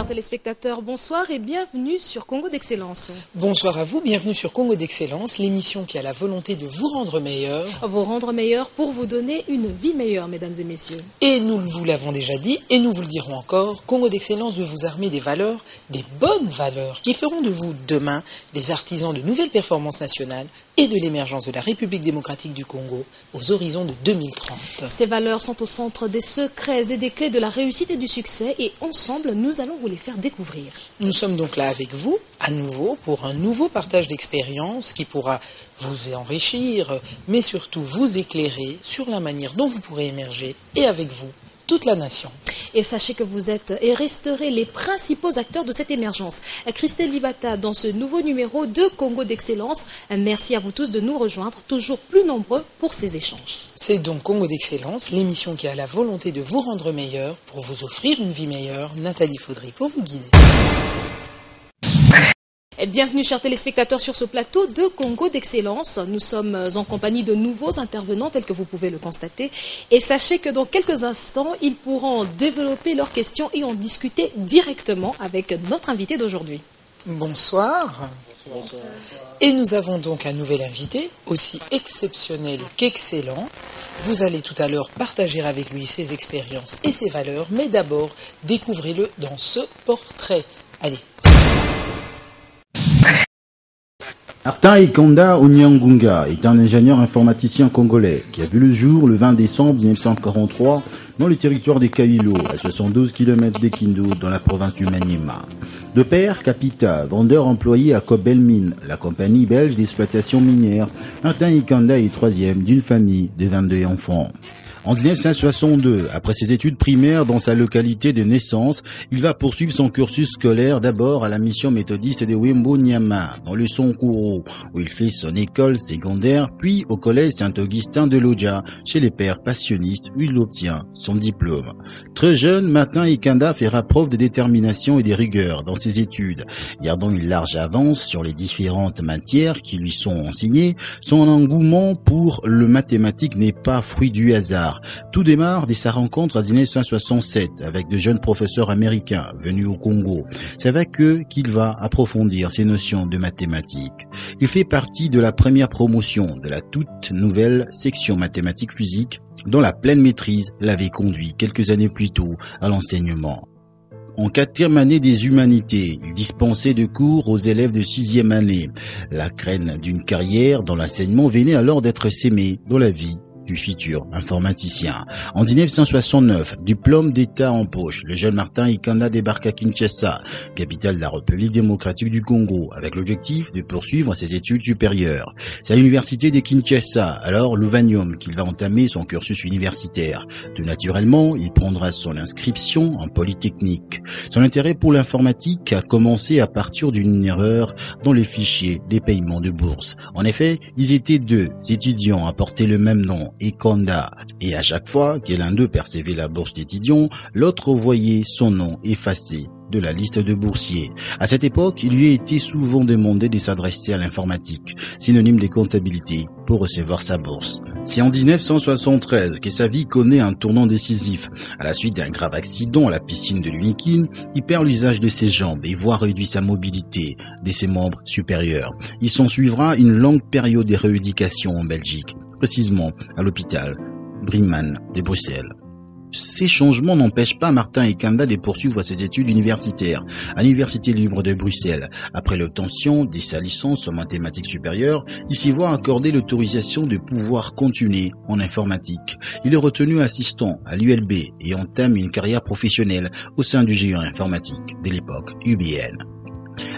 Chers téléspectateurs, bonsoir et bienvenue sur Congo d'Excellence. Bonsoir à vous, bienvenue sur Congo d'Excellence, l'émission qui a la volonté de vous rendre meilleur. Vous rendre meilleur pour vous donner une vie meilleure, mesdames et messieurs. Et nous vous l'avons déjà dit, et nous vous le dirons encore, Congo d'Excellence veut vous armer des valeurs, des bonnes valeurs, qui feront de vous, demain, des artisans de nouvelles performances nationales et de l'émergence de la République démocratique du Congo aux horizons de 2030. Ces valeurs sont au centre des secrets et des clés de la réussite et du succès, et ensemble, nous allons vous les faire découvrir. Nous sommes donc là avec vous, à nouveau, pour un nouveau partage d'expériences qui pourra vous enrichir, mais surtout vous éclairer sur la manière dont vous pourrez émerger, et avec vous, toute la nation. Et sachez que vous êtes et resterez les principaux acteurs de cette émergence. Christelle Libata, dans ce nouveau numéro de Congo d'Excellence, merci à vous tous de nous rejoindre, toujours plus nombreux pour ces échanges. C'est donc Congo d'Excellence, l'émission qui a la volonté de vous rendre meilleur, pour vous offrir une vie meilleure. Nathalie Faudry pour vous guider. Bienvenue chers téléspectateurs sur ce plateau de Congo d'Excellence. Nous sommes en compagnie de nouveaux intervenants tels que vous pouvez le constater. Et sachez que dans quelques instants, ils pourront développer leurs questions et en discuter directement avec notre invité d'aujourd'hui. Bonsoir. Bonsoir. Et nous avons donc un nouvel invité, aussi exceptionnel qu'excellent. Vous allez tout à l'heure partager avec lui ses expériences et ses valeurs, mais d'abord, découvrez-le dans ce portrait. Allez. Martin Ikanda Onyangunga est un ingénieur informaticien congolais qui a vu le jour le 20 décembre 1943 dans le territoire des Kailo, à 72 km de Kindu, dans la province du Maniema. De père, Capita, vendeur employé à Cobel Mine, la compagnie belge d'exploitation minière, Martin Ikanda est troisième d'une famille de 22 enfants. En 1962, après ses études primaires dans sa localité de naissance, il va poursuivre son cursus scolaire d'abord à la mission méthodiste de Wembo Nyama, dans le Sonkuro, où il fait son école secondaire, puis au collège Saint-Augustin de Lodja, chez les pères passionnistes, où il obtient son diplôme. Très jeune, Martin Ikanda fera preuve de détermination et de rigueur dans ses études, gardant une large avance sur les différentes matières qui lui sont enseignées. Son engouement pour le mathématique n'est pas fruit du hasard. Tout démarre dès sa rencontre en 1967 avec de jeunes professeurs américains venus au Congo. C'est avec eux qu'il va approfondir ses notions de mathématiques. Il fait partie de la première promotion de la toute nouvelle section mathématiques-physique dont la pleine maîtrise l'avait conduit quelques années plus tôt à l'enseignement. En 4e année des humanités, il dispensait de cours aux élèves de 6e année. La graine d'une carrière dans l'enseignement venait alors d'être sémée dans la vie du futur informaticien. En 1969, diplôme d'État en poche, le jeune Martin Ikanda débarque à Kinshasa, capitale de la République démocratique du Congo, avec l'objectif de poursuivre ses études supérieures. C'est à l'université de Kinshasa, alors l'Uvanium, qu'il va entamer son cursus universitaire. Tout naturellement, il prendra son inscription en Polytechnique. Son intérêt pour l'informatique a commencé à partir d'une erreur dans les fichiers des paiements de bourse. En effet, ils étaient deux étudiants à porter le même nom, Ikanda, et à chaque fois que l'un d'eux percevait la bourse d'étudiant, l'autre voyait son nom effacé de la liste de boursiers. À cette époque, il lui a été souvent demandé de s'adresser à l'informatique, synonyme de comptabilité, pour recevoir sa bourse. C'est en 1973 que sa vie connaît un tournant décisif. À la suite d'un grave accident à la piscine de l'Unikin, il perd l'usage de ses jambes et voit réduire sa mobilité de ses membres supérieurs. Il s'en suivra une longue période de rééducation en Belgique, précisément à l'hôpital Brimman de Bruxelles. Ces changements n'empêchent pas Martin Ikanda de poursuivre ses études universitaires à l'Université libre de Bruxelles. Après l'obtention de sa licence en mathématiques supérieures, il s'y voit accorder l'autorisation de pouvoir continuer en informatique. Il est retenu assistant à l'ULB et entame une carrière professionnelle au sein du géant informatique de l'époque, UBN.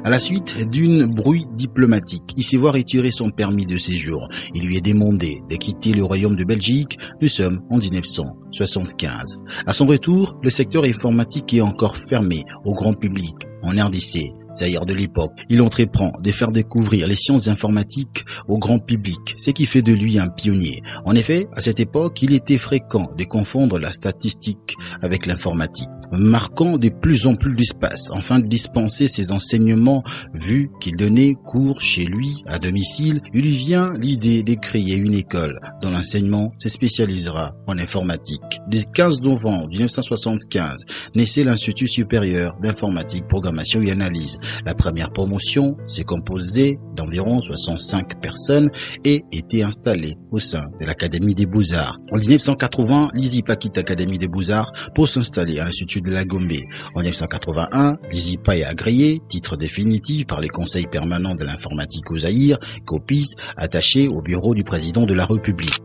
À la suite d'une brouille diplomatique, il s'y voit retirer son permis de séjour. Il lui est demandé de quitter le royaume de Belgique. Nous sommes en 1975. À son retour, le secteur informatique est encore fermé au grand public en RDC. Zaïre de l'époque, il entreprend de faire découvrir les sciences informatiques au grand public, ce qui fait de lui un pionnier. En effet, à cette époque, il était fréquent de confondre la statistique avec l'informatique. marquant de plus en plus d'espace, afin de dispenser ses enseignements, vu qu'il donnait cours chez lui, à domicile. Il lui vient l'idée de créer une école dont l'enseignement se spécialisera en informatique. Le 15 novembre 1975, naissait l'Institut supérieur d'informatique, programmation et analyse. La première promotion s'est composée d'environ 65 personnes et était installée au sein de l'Académie des Beaux-Arts. En 1980, l'ISIPA quitte l'Académie des Beaux-Arts pour s'installer à l'Institut de la Gombe. En 1981, l'ISIPA est agréé, titre définitif, par les conseils permanents de l'informatique au Zaïre, COPIS, attaché au bureau du président de la République.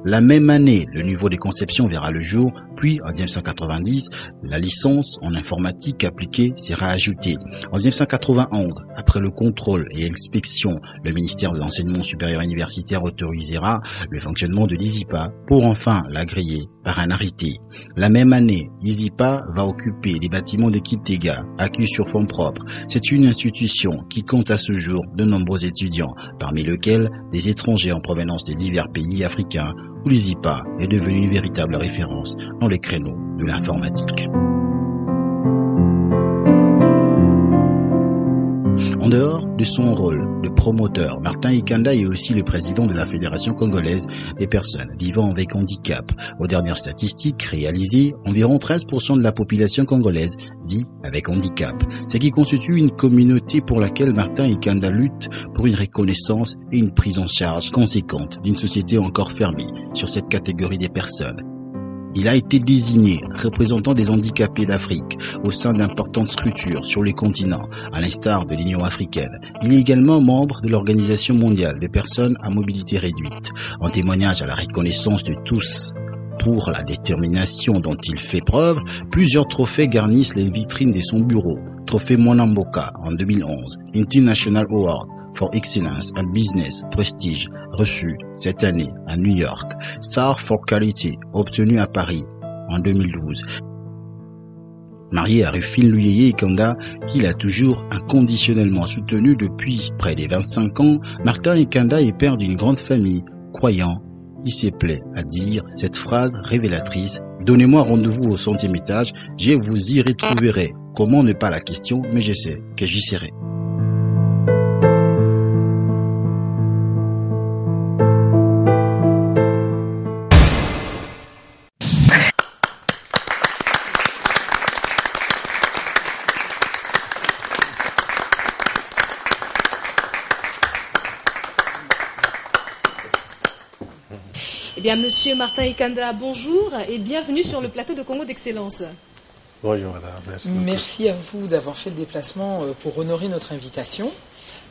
La même année, le niveau de conception verra le jour, puis en 1990, la licence en informatique appliquée sera ajoutée. En 1991, après le contrôle et inspection, le ministère de l'Enseignement supérieur universitaire autorisera le fonctionnement de l'ISIPA pour enfin l'agréer par un arrêté. La même année, l'ISIPA va occuper les bâtiments de Kitega, acquis sur fonds propres. C'est une institution qui compte à ce jour de nombreux étudiants, parmi lesquels des étrangers en provenance des divers pays africains, où l'ISIPA est devenu une véritable référence dans les créneaux de l'informatique. En dehors de son rôle de promoteur, Martin Ikanda est aussi le président de la Fédération congolaise des personnes vivant avec handicap. Aux dernières statistiques réalisées, environ 13% de la population congolaise vit avec handicap, ce qui constitue une communauté pour laquelle Martin Ikanda lutte pour une reconnaissance et une prise en charge conséquente d'une société encore fermée sur cette catégorie des personnes. Il a été désigné représentant des handicapés d'Afrique au sein d'importantes structures sur les continents, à l'instar de l'Union africaine. Il est également membre de l'Organisation mondiale des personnes à mobilité réduite, en témoignage à la reconnaissance de tous. Pour la détermination dont il fait preuve, plusieurs trophées garnissent les vitrines de son bureau. Trophée Mwanamboka en 2011, International Award for Excellence and Business Prestige, reçu cette année à New York. Star for Quality, obtenu à Paris en 2012. Marié à Rufine Luyeye Ikanda, qu'il a toujours inconditionnellement soutenu depuis près de 25 ans, Martin Ikanda est père d'une grande famille, croyant. Il se plaît à dire cette phrase révélatrice: donnez-moi rendez-vous au 100e étage, je vous y retrouverai. Comment ne pas la question, mais je sais que j'y serai. Eh bien, Monsieur Martin Ikanda, bonjour et bienvenue sur le plateau de Congo d'Excellence. Bonjour madame, merci. Merci à vous d'avoir fait le déplacement pour honorer notre invitation.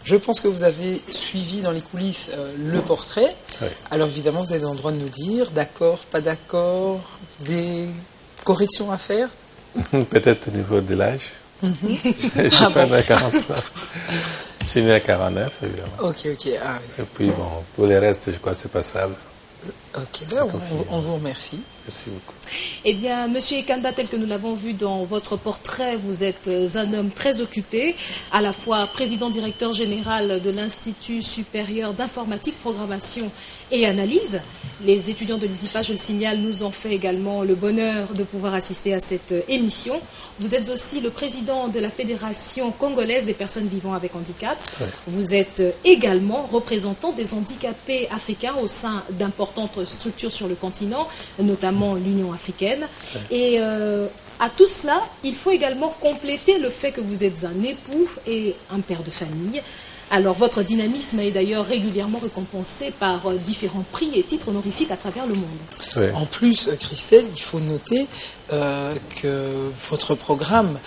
Je pense que vous avez suivi dans les coulisses le portrait. Oui. Alors évidemment, vous avez le droit de nous dire d'accord, pas d'accord, des corrections à faire. Peut-être au niveau de l'âge. Je suis pas né à 49. Je suis né à 49, évidemment. Ok. Ah, oui. Et puis bon, pour le reste, je crois que c'est passable. Ok, ben, on vous remercie. Merci beaucoup. Eh bien, Monsieur Ikanda, tel que nous l'avons vu dans votre portrait, vous êtes un homme très occupé, à la fois président-directeur général de l'Institut supérieur d'informatique, programmation et analyse. Les étudiants de l'ISIPA, je le signale, nous ont fait également le bonheur de pouvoir assister à cette émission. Vous êtes aussi le président de la Fédération congolaise des personnes vivant avec handicap. Oui. Vous êtes également représentant des handicapés africains au sein d'importantes structures sur le continent, notamment l'Union africaine. Oui. Et à tout cela, il faut également compléter le fait que vous êtes un époux et un père de famille. Alors, votre dynamisme est d'ailleurs régulièrement récompensé par différents prix et titres honorifiques à travers le monde. Oui. En plus, Christelle, il faut noter que votre programme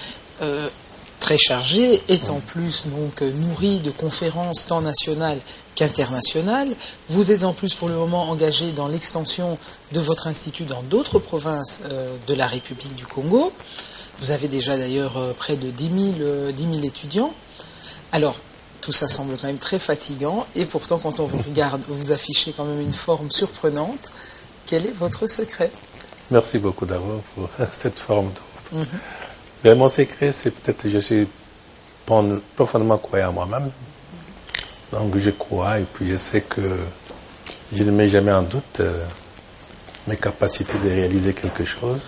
très chargé est en plus donc nourri de conférences tant nationales qu'internationales. Vous êtes en plus pour le moment engagé dans l'extension de votre institut dans d'autres provinces de la République du Congo. Vous avez déjà d'ailleurs près de 10 000 étudiants. Alors, tout ça semble quand même très fatigant et pourtant quand on vous regarde, vous affichez quand même une forme surprenante. Quel est votre secret? Merci beaucoup d'abord pour cette forme. Mais mon secret, c'est peut-être que je suis profondément croyant en moi-même. Donc je crois et puis je sais que je ne mets jamais en doute mes capacités de réaliser quelque chose.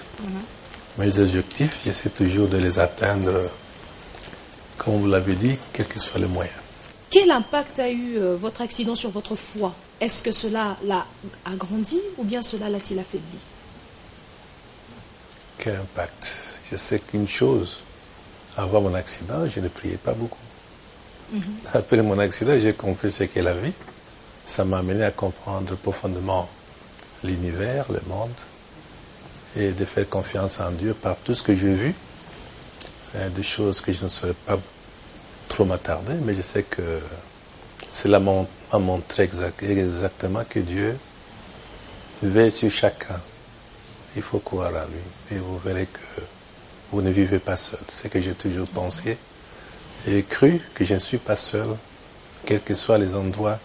Mes objectifs, j'essaie toujours de les atteindre, comme vous l'avez dit, quels que soient les moyens. Quel impact a eu votre accident sur votre foi? Est-ce que cela l'a agrandi ou bien cela l'a-t-il affaibli? Quel impact? Je sais qu'une chose, avant mon accident, je ne priais pas beaucoup. Après mon accident, j'ai compris ce qu'est la vie. Ça m'a amené à comprendre profondément l'univers, le monde, et de faire confiance en Dieu par tout ce que j'ai vu, des choses que je ne saurais pas trop m'attarder, mais je sais que cela m'a montré exactement que Dieu veille sur chacun. Il faut croire à lui, et vous verrez que vous ne vivez pas seul. C'est ce que j'ai toujours pensé, et cru que je ne suis pas seul, quels que soient les endroits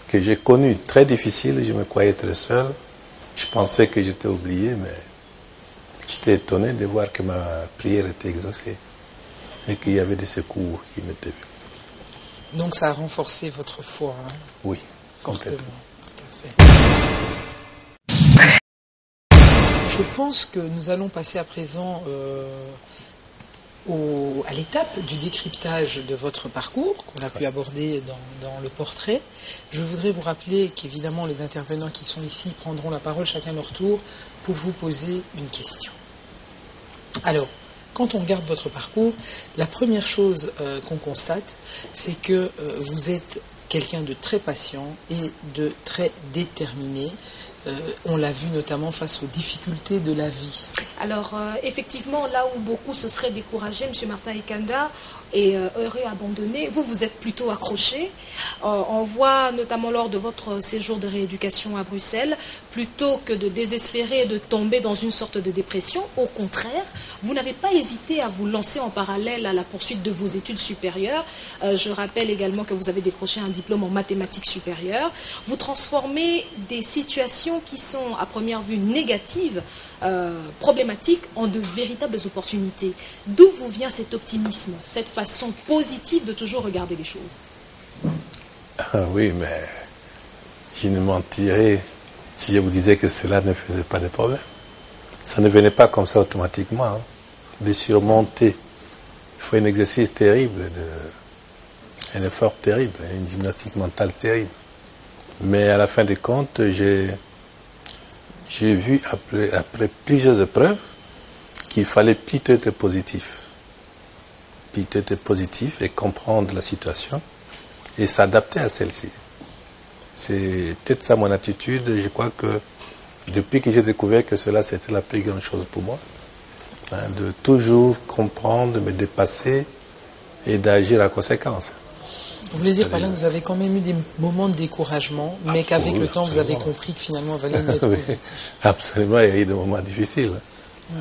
que j'ai connus très difficiles, je me croyais être seul. Je pensais que j'étais oublié, mais j'étais étonné de voir que ma prière était exaucée et qu'il y avait des secours qui m'étaient venus. Donc ça a renforcé votre foi, hein? Oui, Fortement, complètement. tout à fait. Je pense que nous allons passer à présent à l'étape du décryptage de votre parcours qu'on a pu aborder dans le portrait. Je voudrais vous rappeler qu'évidemment les intervenants qui sont ici prendront la parole chacun leur tour pour vous poser une question. Alors, quand on regarde votre parcours, la première chose qu'on constate, c'est que vous êtes quelqu'un de très patient et de très déterminé. On l'a vu notamment face aux difficultés de la vie. Alors, effectivement, là où beaucoup se seraient découragés, M. Martin Ikanda, et auraient abandonné, vous êtes plutôt accroché. On voit notamment lors de votre séjour de rééducation à Bruxelles, plutôt que de désespérer et de tomber dans une sorte de dépression, au contraire, vous n'avez pas hésité à vous lancer en parallèle à la poursuite de vos études supérieures. Je rappelle également que vous avez décroché un diplôme en mathématiques supérieures. Vous transformez des situations qui sont à première vue négatives, problématiques, en de véritables opportunités. D'où vous vient cet optimisme, cette façon positive de toujours regarder les choses? Ah oui, mais je ne mentirais si je vous disais que cela ne faisait pas de problème. Ça ne venait pas comme ça automatiquement, hein, de surmonter. Il faut un exercice terrible, un effort terrible, une gymnastique mentale terrible. Mais à la fin des comptes, j'ai vu après plusieurs épreuves qu'il fallait plutôt être positif. Plutôt être positif et comprendre la situation et s'adapter à celle-ci. C'est peut-être ça mon attitude. Je crois que depuis que j'ai découvert que cela c'était la plus grande chose pour moi, hein, de toujours comprendre, de me dépasser et d'agir à conséquence. Vous voulez dire par là que vous avez quand même eu des moments de découragement, mais qu'avec le temps, vous avez compris que finalement, il valait mieux être positif. Absolument, il y a eu des moments difficiles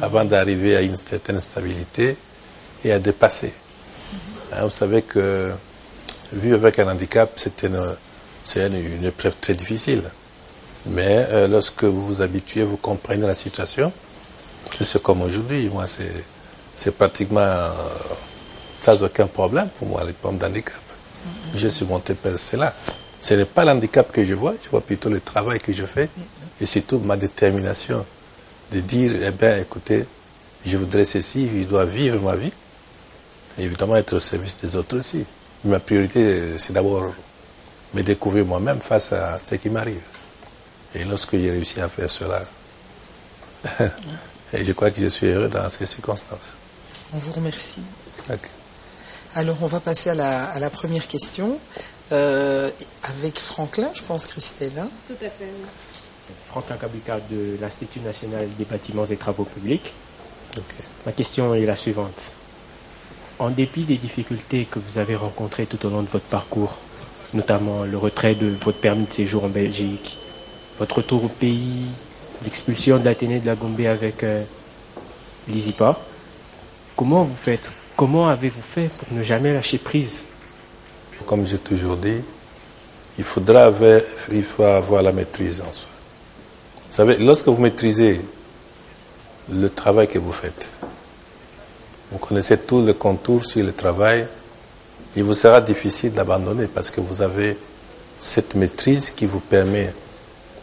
avant d'arriver à une certaine stabilité et à dépasser. Hein, vous savez que vivre avec un handicap, c'est une épreuve très difficile. Mais lorsque vous vous habituez, vous comprenez la situation, c'est comme aujourd'hui. Moi, c'est pratiquement sans aucun problème pour moi, les problèmes d'handicap. J'ai surmonté cela. Ce n'est pas l'handicap que je vois plutôt le travail que je fais et surtout ma détermination de dire, eh bien, écoutez, je voudrais ceci, je dois vivre ma vie et évidemment être au service des autres aussi. Ma priorité, c'est d'abord me découvrir moi-même face à ce qui m'arrive. Et lorsque j'ai réussi à faire cela, et je crois que je suis heureux dans ces circonstances. On vous remercie. Okay. Alors, on va passer à la première question. Avec Franklin, je pense, Christelle. Hein? Tout à fait, oui. Franklin Kabika de l'Institut national des bâtiments et travaux publics. Okay. Ma question est la suivante. En dépit des difficultés que vous avez rencontrées tout au long de votre parcours, notamment le retrait de votre permis de séjour en Belgique, votre retour au pays, l'expulsion de l'Athénée de la Gombe avec l'ISIPA, comment avez-vous fait pour ne jamais lâcher prise? Comme j'ai toujours dit, il faut avoir la maîtrise en soi. Vous savez, lorsque vous maîtrisez le travail que vous faites, vous connaissez tout le contour sur le travail, il vous sera difficile d'abandonner parce que vous avez cette maîtrise qui vous permet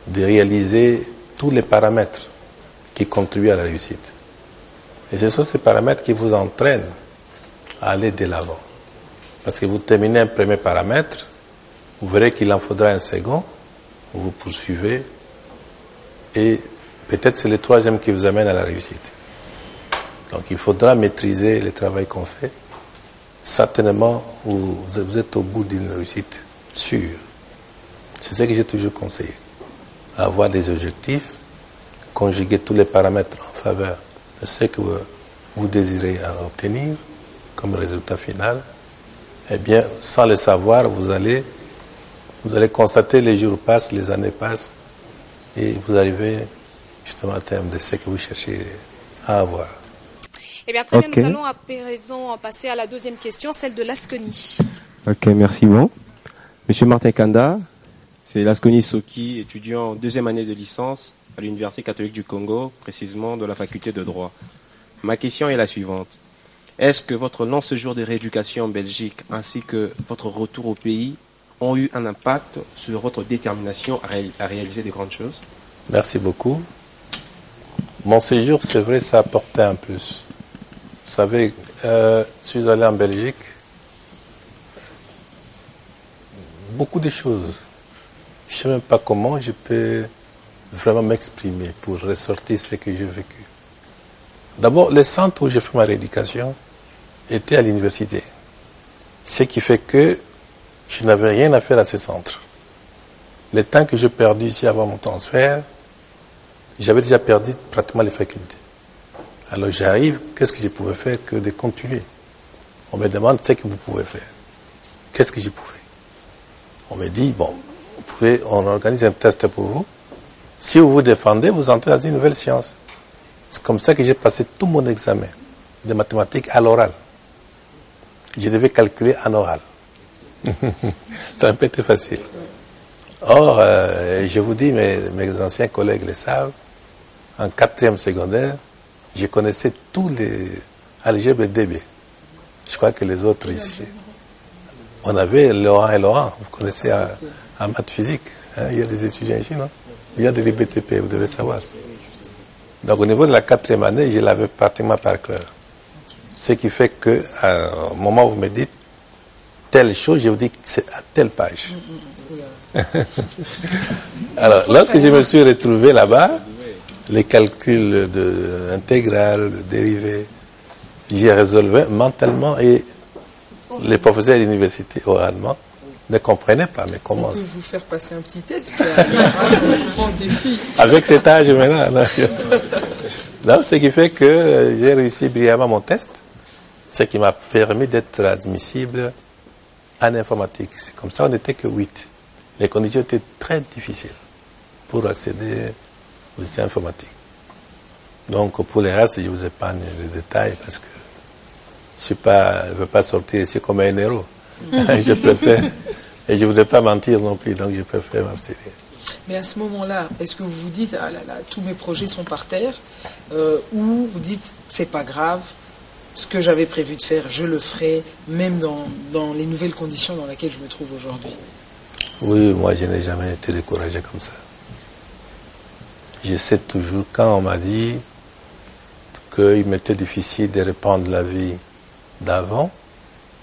de réaliser tous les paramètres qui contribuent à la réussite. Et ce sont ces paramètres qui vous entraînent à aller de l'avant. Parce que vous terminez un premier paramètre, vous verrez qu'il en faudra un second, vous poursuivez, et peut-être c'est le troisième qui vous amène à la réussite. Donc il faudra maîtriser le travail qu'on fait. Certainement, vous êtes au bout d'une réussite sûre. C'est ce que j'ai toujours conseillé. Avoir des objectifs, conjuguer tous les paramètres en faveur de ce que vous désirez obtenir comme résultat final. Eh bien, sans le savoir, vous allez constater les jours passent, les années passent, et vous arrivez justement à terme de ce que vous cherchez à avoir. Eh bien, très bien, nous allons à présent passer à la deuxième question, celle de Laskoni. Ok, merci bon. Monsieur Martin Kanda, c'est Laskoni Soki, étudiant en deuxième année de licence à l'Université catholique du Congo, précisément de la faculté de droit. Ma question est la suivante. Est-ce que votre long séjour de rééducation en Belgique ainsi que votre retour au pays ont eu un impact sur votre détermination à réaliser de grandes choses? Merci beaucoup. Mon séjour, c'est vrai, ça a apporté un plus. Vous savez, je suis allé en Belgique, beaucoup de choses. Je ne sais même pas comment je peux vraiment m'exprimer pour ressortir ce que j'ai vécu. D'abord, le centre où j'ai fait ma rééducation était à l'université. Ce qui fait que je n'avais rien à faire à ce centre. Le temps que j'ai perdu ici avant mon transfert, j'avais déjà perdu pratiquement les facultés. Alors j'arrive, qu'est-ce que je pouvais faire que de continuer? On me demande ce que vous pouvez faire. Qu'est-ce que je pouvais? On me dit, bon, on organise un test pour vous. Si vous vous défendez, vous entrez dans une nouvelle science. C'est comme ça que j'ai passé tout mon examen de mathématiques à l'oral. Je devais calculer en oral. Ça a un peu été facile. Or, je vous dis, mes anciens collègues le savent, en 4e secondaire, je connaissais tous les algèbres DB. Je crois que les autres ici. On avait Laurent et Laurent, vous connaissez en maths physique. Hein, il y a des étudiants ici, non? Il y a des BTP, vous devez savoir. Donc au niveau de la 4e année, je l'avais pratiquement par cœur. Ce qui fait qu'au moment où vous me dites telle chose, je vous dis que c'est à telle page. Alors, lorsque je me suis retrouvé là-bas, les calculs intégrales, de dérivés, j'y résolvais mentalement et les professeurs de l'université oralement ne comprenaient pas, mais comment... On peut vous faire passer un petit test, un grand défi. Avec cet âge maintenant. Donc, ce qui fait que j'ai réussi brillamment mon test, ce qui m'a permis d'être admissible en informatique. C'est comme ça, on n'était que 8. Les conditions étaient très difficiles pour accéder aux systèmes informatiques. Donc, pour les restes, je vous épargne les détails parce que je ne veux pas sortir ici comme un héros. Je préfère, et je ne voudrais pas mentir non plus, donc je préfère m'abstenir. Mais à ce moment-là, est-ce que vous vous dites, ah là là, tous mes projets sont par terre, ou vous dites, c'est pas grave, ce que j'avais prévu de faire, je le ferai, même dans les nouvelles conditions dans lesquelles je me trouve aujourd'hui? Oui, moi je n'ai jamais été découragé comme ça. Je sais toujours, quand on m'a dit qu'il m'était difficile de reprendre la vie d'avant,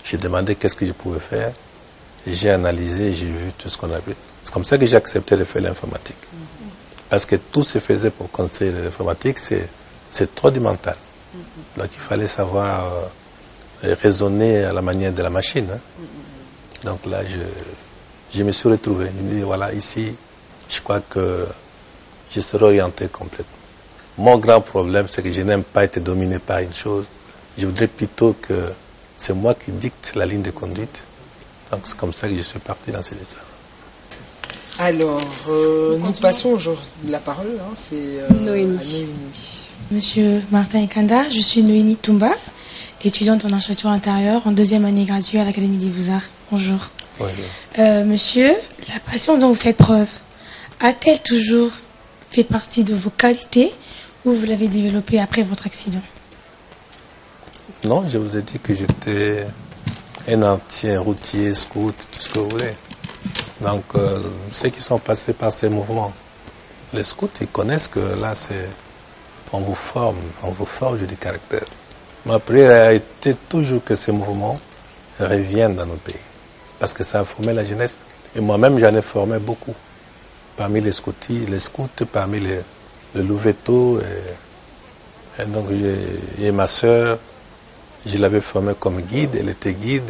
j'ai demandé qu'est-ce que je pouvais faire, et j'ai analysé, j'ai vu tout ce qu'on a vu. C'est comme ça que j'ai accepté de faire l'informatique. Parce que tout se faisait pour conseiller l'informatique, c'est trop du mental. Donc il fallait savoir raisonner à la manière de la machine. Hein. Donc là, je me suis retrouvé. Je me dis, voilà, ici, je crois que je serai orienté complètement. Mon grand problème, c'est que je n'aime pas être dominé par une chose. Je voudrais plutôt que c'est moi qui dicte la ligne de conduite. Donc c'est comme ça que je suis parti dans cette histoire. Alors, nous passons aujourd'hui la parole, hein, c'est Noémie. à Noémie. Monsieur Martin Kanda, je suis Noémie Toumba, étudiante en architecture intérieure en 2e année graduée à l'Académie des Beaux-Arts. Bonjour. Oui. Monsieur, la passion dont vous faites preuve, a-t-elle toujours fait partie de vos qualités ou vous l'avez développée après votre accident? Non, je vous ai dit que j'étais un ancien routier, scout, tout ce que vous voulez. Donc, ceux qui sont passés par ces mouvements, Les scouts, ils connaissent que là, on vous forge du caractère. Ma prière a été toujours que ces mouvements reviennent dans nos pays. Parce que ça a formé la jeunesse. Et moi-même, j'en ai formé beaucoup. Parmi les scouts, parmi les Louveteaux. Et donc, et ma sœur, je l'avais formée comme guide, elle était guide.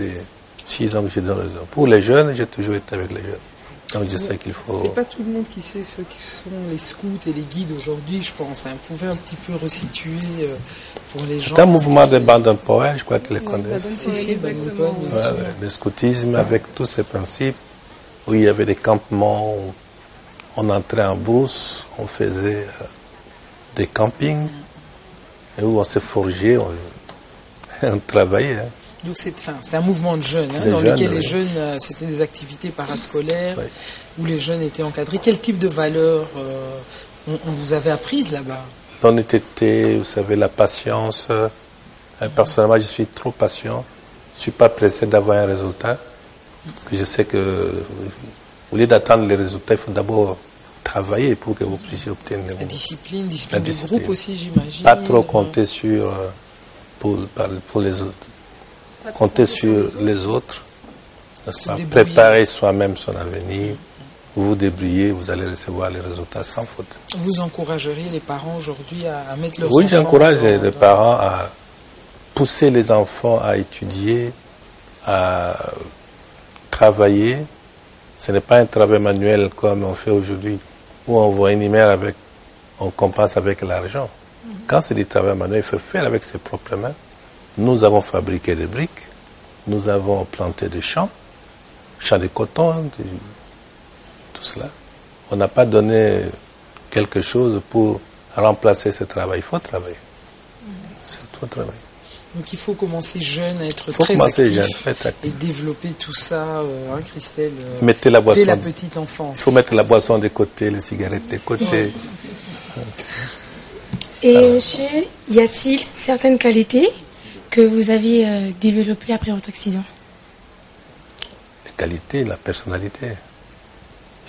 Et donc, j'ai donné raison. Pour les jeunes, j'ai toujours été avec les jeunes. Donc, je sais qu'il faut... C'est pas tout le monde qui sait ce qui sont les scouts et les guides aujourd'hui, je pense. Vous pouvez un petit peu resituer pour les gens. C'est un mouvement de Baden-Powell, je crois qu'ils les connaissent. Si, Baden-Powell, bien sûr. Le scoutisme avec tous ces principes, où il y avait des campements, où on entrait en brousse, on faisait des campings, et où on s'est forgé, on travaillait. Hein. Donc c'est un mouvement de jeunes, dans lequel les jeunes, c'était des activités parascolaires, où les jeunes étaient encadrés. Quel type de valeurs on vous avait apprises là-bas? L'honnêteté, vous savez, la patience. Personnellement, je suis trop patient. Je ne suis pas pressé d'avoir un résultat. Parce que je sais que, au lieu d'attendre les résultats, il faut d'abord travailler pour que vous puissiez obtenir les résultats. Discipline du groupe aussi, j'imagine. Pas trop compter sur pour les autres. Compter sur les autres, préparer soi-même son avenir, vous vous débrouillez, vous allez recevoir les résultats sans faute. Vous encourageriez les parents aujourd'hui à mettre leurs enfants... Oui, j'encourage les parents à pousser les enfants à étudier, à travailler. Ce n'est pas un travail manuel comme on fait aujourd'hui, où on voit une image on compense avec l'argent. Quand c'est du travail manuel, il faut faire avec ses propres mains. Nous avons fabriqué des briques, nous avons planté des champs de coton, tout cela. On n'a pas donné quelque chose pour remplacer ce travail. Il faut travailler. C'est trop travail. Donc il faut commencer jeune à être très actif et développer tout ça, Christelle, mettez la boisson, dès la petite enfance. Il faut mettre la boisson de côté, les cigarettes de côté. Et monsieur, y a-t-il certaines qualités que vous avez développées après votre accident? Les qualités, la personnalité.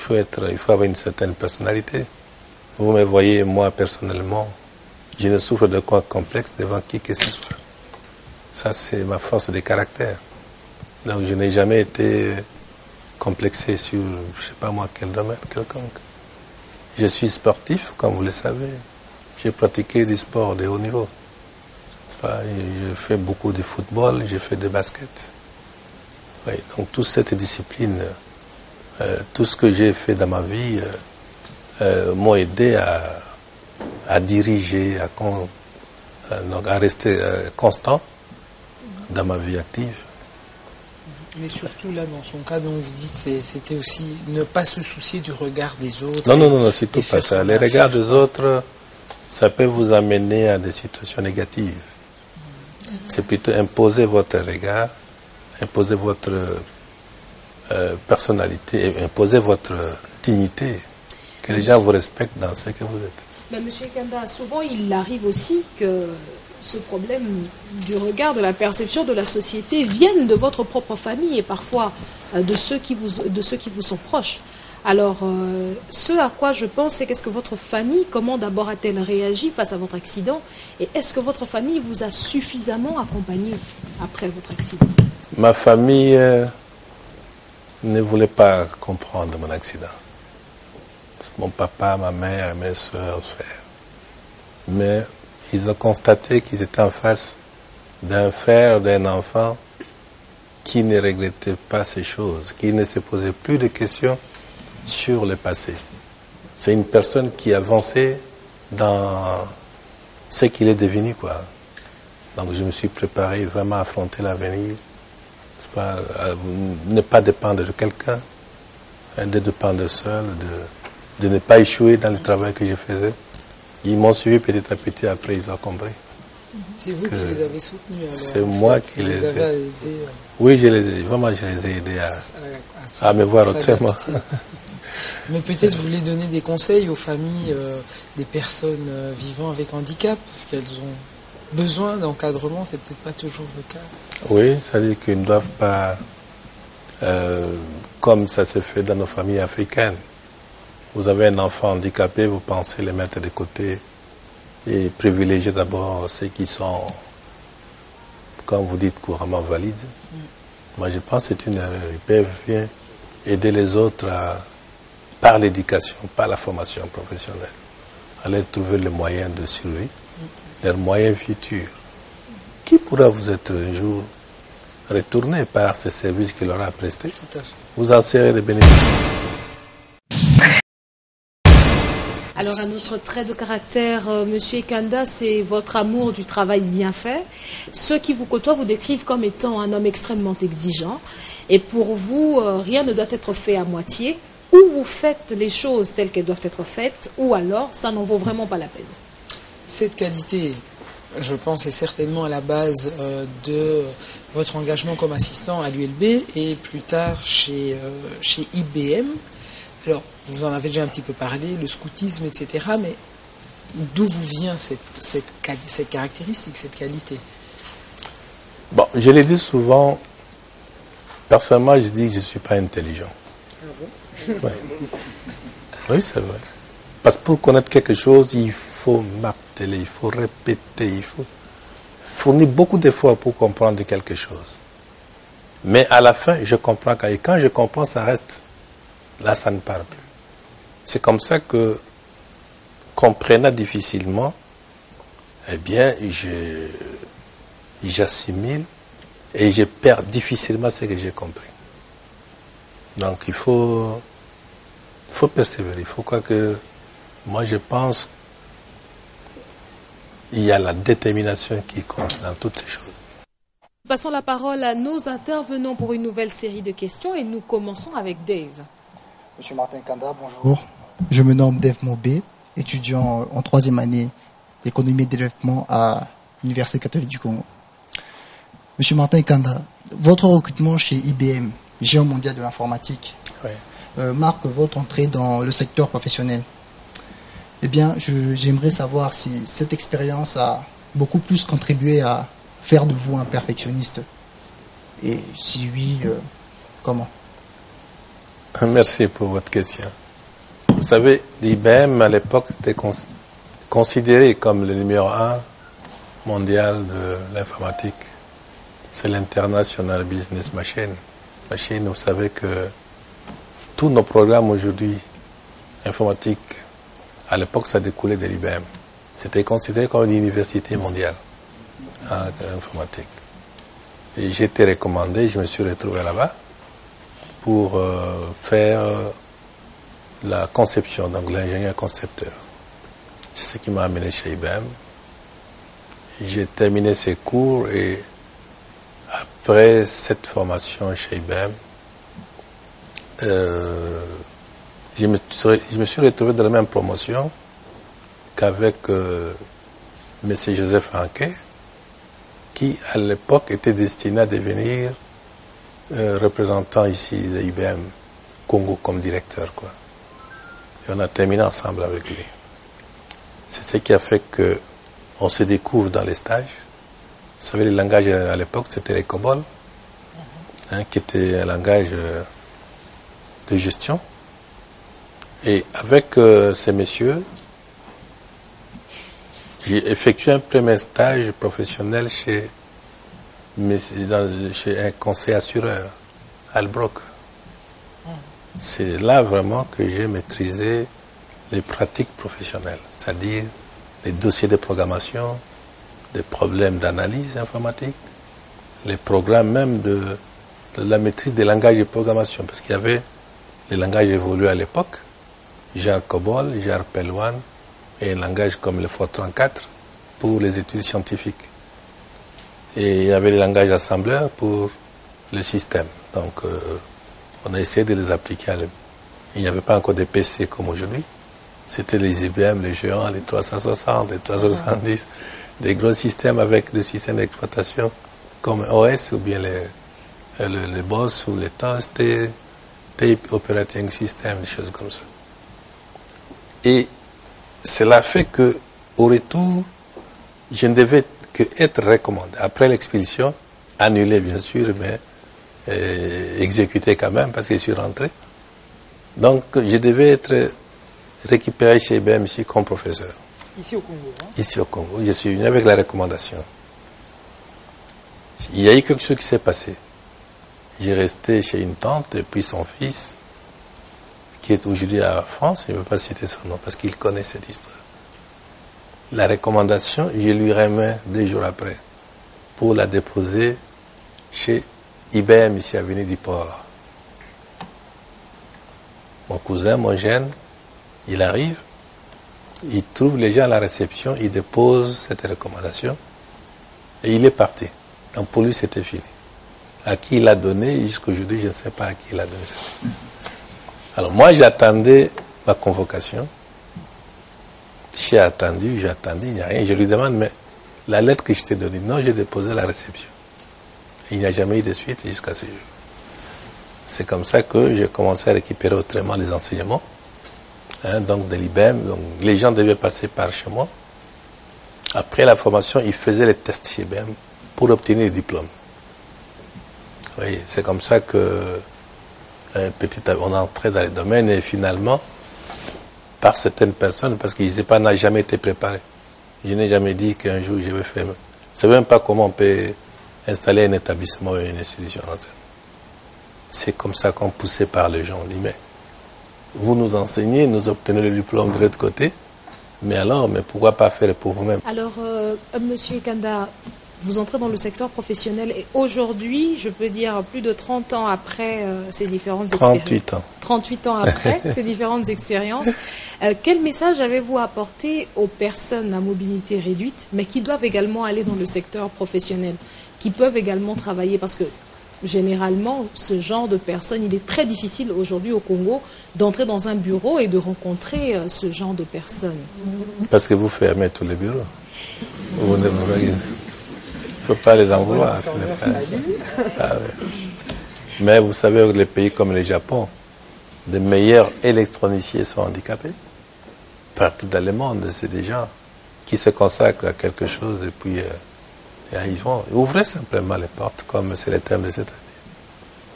Il faut avoir une certaine personnalité. Vous me voyez, moi, personnellement, je ne souffre de quoi complexe devant qui que ce soit. Ça, c'est ma force de caractère. Donc, je n'ai jamais été complexé sur, je ne sais pas moi, quel domaine quelconque. Je suis sportif, comme vous le savez. J'ai pratiqué du sport de haut niveau. J'ai fait beaucoup de football, j'ai fait de basket. Oui, donc toute cette discipline, tout ce que j'ai fait dans ma vie m'ont aidé à diriger, à rester constant dans ma vie active. Mais surtout là, dans son cas dont vous dites, c'était aussi ne pas se soucier du regard des autres. Non, c'est tout pas ça. Les regards des autres, ça peut vous amener à des situations négatives. C'est plutôt imposer votre regard, imposer votre personnalité, imposer votre dignité, que les gens vous respectent dans ce que vous êtes. Mais M. Kanda, souvent il arrive aussi que ce problème du regard, de la perception de la société vienne de votre propre famille et parfois de ceux qui vous sont proches. Alors, ce à quoi je pense, c'est qu'est-ce que votre famille, comment d'abord a-t-elle réagi face à votre accident? Et est-ce que votre famille vous a suffisamment accompagné après votre accident? Ma famille ne voulait pas comprendre mon accident. Mon papa, ma mère, mes soeurs, frères. Mais ils ont constaté qu'ils étaient en face d'un frère, d'un enfant qui ne regrettait pas ces choses, qui ne se posait plus de questions sur le passé. C'est une personne qui avançait dans ce qu'il est devenu, quoi. Donc je me suis préparé vraiment à affronter l'avenir, ne pas dépendre de quelqu'un, de dépendre seul, de ne pas échouer dans le travail que je faisais. Ils m'ont suivi petit à petit, après ils ont compris. C'est vous qui les avez soutenus alors? C'est moi qui les ai aidés. Oui, je les ai aidés à me voir autrement. Mais peut-être vous voulez donner des conseils aux familles des personnes vivant avec handicap, parce qu'elles ont besoin d'encadrement, c'est peut-être pas toujours le cas. Oui, c'est-à-dire qu'ils ne doivent pas, comme ça se fait dans nos familles africaines, Vous avez un enfant handicapé, vous pensez les mettre de côté et privilégier d'abord ceux qui sont, comme vous dites, couramment valides. Moi, je pense que c'est une erreur. Ils peuvent bien aider les autres par l'éducation, par la formation professionnelle, à leur trouver les moyens de survie, leurs moyens futurs. Qui pourra vous être un jour retourné par ces services qu'il aura prestés? Tout à fait. Vous en serez les bénéficiaires. Alors, un autre trait de caractère, Monsieur Ekanda, c'est votre amour du travail bien fait. Ceux qui vous côtoient vous décrivent comme étant un homme extrêmement exigeant. Et pour vous, rien ne doit être fait à moitié. Ou vous faites les choses telles qu'elles doivent être faites, ou alors ça n'en vaut vraiment pas la peine. Cette qualité, je pense, est certainement à la base de votre engagement comme assistant à l'ULB et plus tard chez IBM. Alors, vous en avez déjà un petit peu parlé, le scoutisme, etc. Mais d'où vous vient cette caractéristique, cette qualité? Bon, je l'ai dit souvent, personnellement, je dis que je ne suis pas intelligent. Ah bon? Ouais. Oui, c'est vrai. Parce que pour connaître quelque chose, il faut marteler, il faut répéter, il faut fournir beaucoup d'efforts pour comprendre quelque chose. Mais à la fin, je comprends. Et quand je comprends, ça reste. Là, ça ne parle plus. C'est comme ça que, comprenant difficilement, eh bien, j'assimile et je perds difficilement ce que j'ai compris. Donc, il faut persévérer. Il faut croire que, moi, je pense qu'il y a la détermination qui compte dans toutes ces choses. Passons la parole à nos intervenants pour une nouvelle série de questions et nous commençons avec Dave. Monsieur Martin Kanda, bonjour. Je me nomme Dave Mobé, étudiant en 3e année d'économie et développement à l'Université catholique du Congo. Monsieur Martin Kanda, votre recrutement chez IBM, géant mondial de l'informatique, marque votre entrée dans le secteur professionnel. Eh bien, j'aimerais savoir si cette expérience a beaucoup plus contribué à faire de vous un perfectionniste. Et si oui, comment? Merci pour votre question. Vous savez, l'IBM à l'époque était considéré comme le numéro 1 mondial de l'informatique. C'est l'International Business Machine. Vous savez que tous nos programmes aujourd'hui informatiques, à l'époque, ça découlait de l'IBM. C'était considéré comme une université mondiale en informatique. Et j'ai été recommandé, je me suis retrouvé là-bas pour faire la conception, donc l'ingénieur concepteur. C'est ce qui m'a amené chez IBM. J'ai terminé ces cours et après cette formation chez IBM, je me suis retrouvé dans la même promotion qu'avec M. Joseph Anquet, qui à l'époque était destiné à devenir représentant ici de IBM Congo comme directeur, quoi. Et on a terminé ensemble avec lui. C'est ce qui a fait que on se découvre dans les stages. Vous savez, le langage à l'époque, c'était les COBOL, qui était un langage de gestion. Et avec ces messieurs, j'ai effectué un premier stage professionnel chez un conseil assureur, Albrook. C'est là vraiment que j'ai maîtrisé les pratiques professionnelles, c'est-à-dire les dossiers de programmation, les problèmes d'analyse informatique, les programmes même de la maîtrise des langages de programmation, parce qu'il y avait les langages évolués à l'époque, genre COBOL, genre PEL1, et un langage comme le Fortran 4 pour les études scientifiques. Et il y avait les langages assembleurs pour le système. Donc, on a essayé de les appliquer. Il n'y avait pas encore de PC comme aujourd'hui. C'était les IBM, les géants, les 360, les 370, des gros systèmes avec des systèmes d'exploitation comme OS ou bien les BOS ou les TOS, Tape Operating System, des choses comme ça. Et cela fait que, au retour, je ne devais qu'être recommandé. Après l'expulsion, annulé bien sûr, mais exécuté quand même parce que je suis rentré. Donc je devais être récupéré chez IBM ici comme professeur. Ici au Congo. Hein? Ici au Congo. Je suis venu avec la recommandation. Il y a eu quelque chose qui s'est passé. J'ai resté chez une tante et puis son fils, qui est aujourd'hui à France, je ne veux pas citer son nom parce qu'il connaît cette histoire. La recommandation, je lui remets 2 jours après pour la déposer chez IBM ici à Avenue du Port. Mon cousin, mon jeune, il arrive, il trouve les gens à la réception, il dépose cette recommandation et il est parti. Donc pour lui, c'était fini. À qui il l'a donné, jusqu'à aujourd'hui, je ne sais pas à qui il a donné cette lettre. Alors moi, j'attendais ma convocation. J'ai attendu, il n'y a rien. Je lui demande, mais la lettre que je t'ai donnée, non, j'ai déposé à la réception. Il n'y a jamais eu de suite jusqu'à ce jour. C'est comme ça que j'ai commencé à récupérer autrement les enseignements, donc de l'IBM. Donc les gens devaient passer par chez moi. Après la formation, ils faisaient les tests chez IBM pour obtenir le diplôme. Oui, c'est comme ça que on est entré dans les domaines et finalement, par certaines personnes, parce qu'ils n'a jamais été préparé. Je n'ai jamais dit qu'un jour je vais faire. Je ne sais même pas comment on peut installer un établissement ou une institution. C'est comme ça qu'on poussait par les gens. On dit, mais vous nous enseignez, nous obtenez le diplôme de l'autre côté, mais alors, mais pourquoi pas faire pour vous-même? Alors, Monsieur Kanda, vous entrez dans le secteur professionnel et aujourd'hui, je peux dire plus de 30 ans après ces différentes expériences. 38 ans. 38 ans après ces différentes expériences. Quel message avez-vous apporté aux personnes à mobilité réduite, mais qui doivent également aller dans le secteur professionnel, qui peuvent également travailler? Parce que généralement, ce genre de personnes, il est très difficile aujourd'hui au Congo d'entrer dans un bureau et de rencontrer ce genre de personnes. Parce que vous fermez tous les bureaux. Vous ne faut pas les en vouloir. Mais vous savez, les pays comme le Japon, les meilleurs électroniciens sont handicapés. Partout dans le monde, c'est des gens qui se consacrent à quelque chose et puis ils vont. Ouvrez simplement les portes, comme c'est le thème de cette année.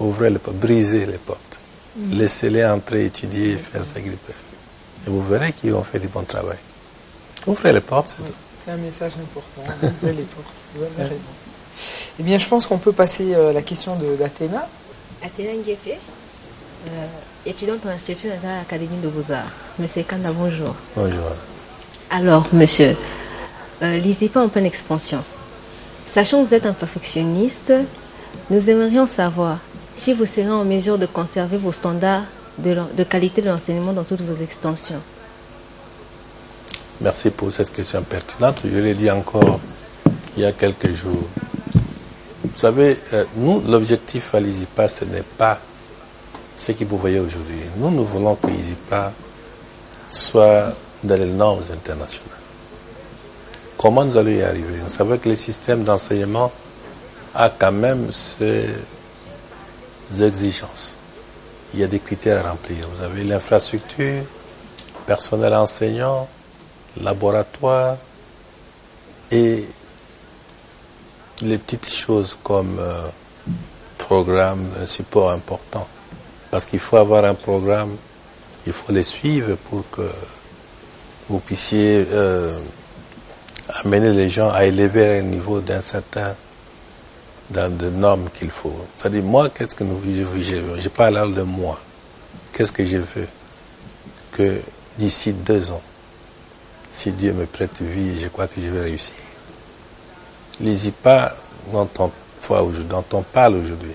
Ouvrez les portes, brisez les portes. Laissez-les entrer, étudier, faire ce qu'ils peuvent. Et vous verrez qu'ils vont faire du bon travail. Ouvrez les portes, c'est tout. C'est un message important, ouvrez les portes. Vous avez raison. Eh bien, je pense qu'on peut passer à la question d'Athéna. Athéna Nguete, étudiante en institut à l'Académie de Beaux-Arts. Monsieur Kanda, bonjour. Bonjour. Alors, monsieur, l'ISIPA en pleine expansion. Sachant que vous êtes un perfectionniste, nous aimerions savoir si vous serez en mesure de conserver vos standards de qualité de l'enseignement dans toutes vos extensions. Merci pour cette question pertinente. Je l'ai dit encore il y a quelques jours. Vous savez, nous, l'objectif à l'ISIPA, ce n'est pas ce que vous voyez aujourd'hui. Nous voulons que l'ISIPA soit dans les normes internationales. Comment nous allons y arriver? Vous savez que le système d'enseignement a quand même ses exigences. Il y a des critères à remplir. Vous avez l'infrastructure, personnel enseignant, laboratoire et les petites choses comme programme, un support important. Parce qu'il faut avoir un programme, il faut les suivre pour que vous puissiez amener les gens à élever un niveau d'un certain de normes qu'il faut. C'est-à-dire, moi, qu'est-ce que je parle de moi. Qu'est-ce que je veux? Que d'ici 2 ans, si Dieu me prête vie, je crois que je vais réussir. L'ISIPA, dont on parle aujourd'hui,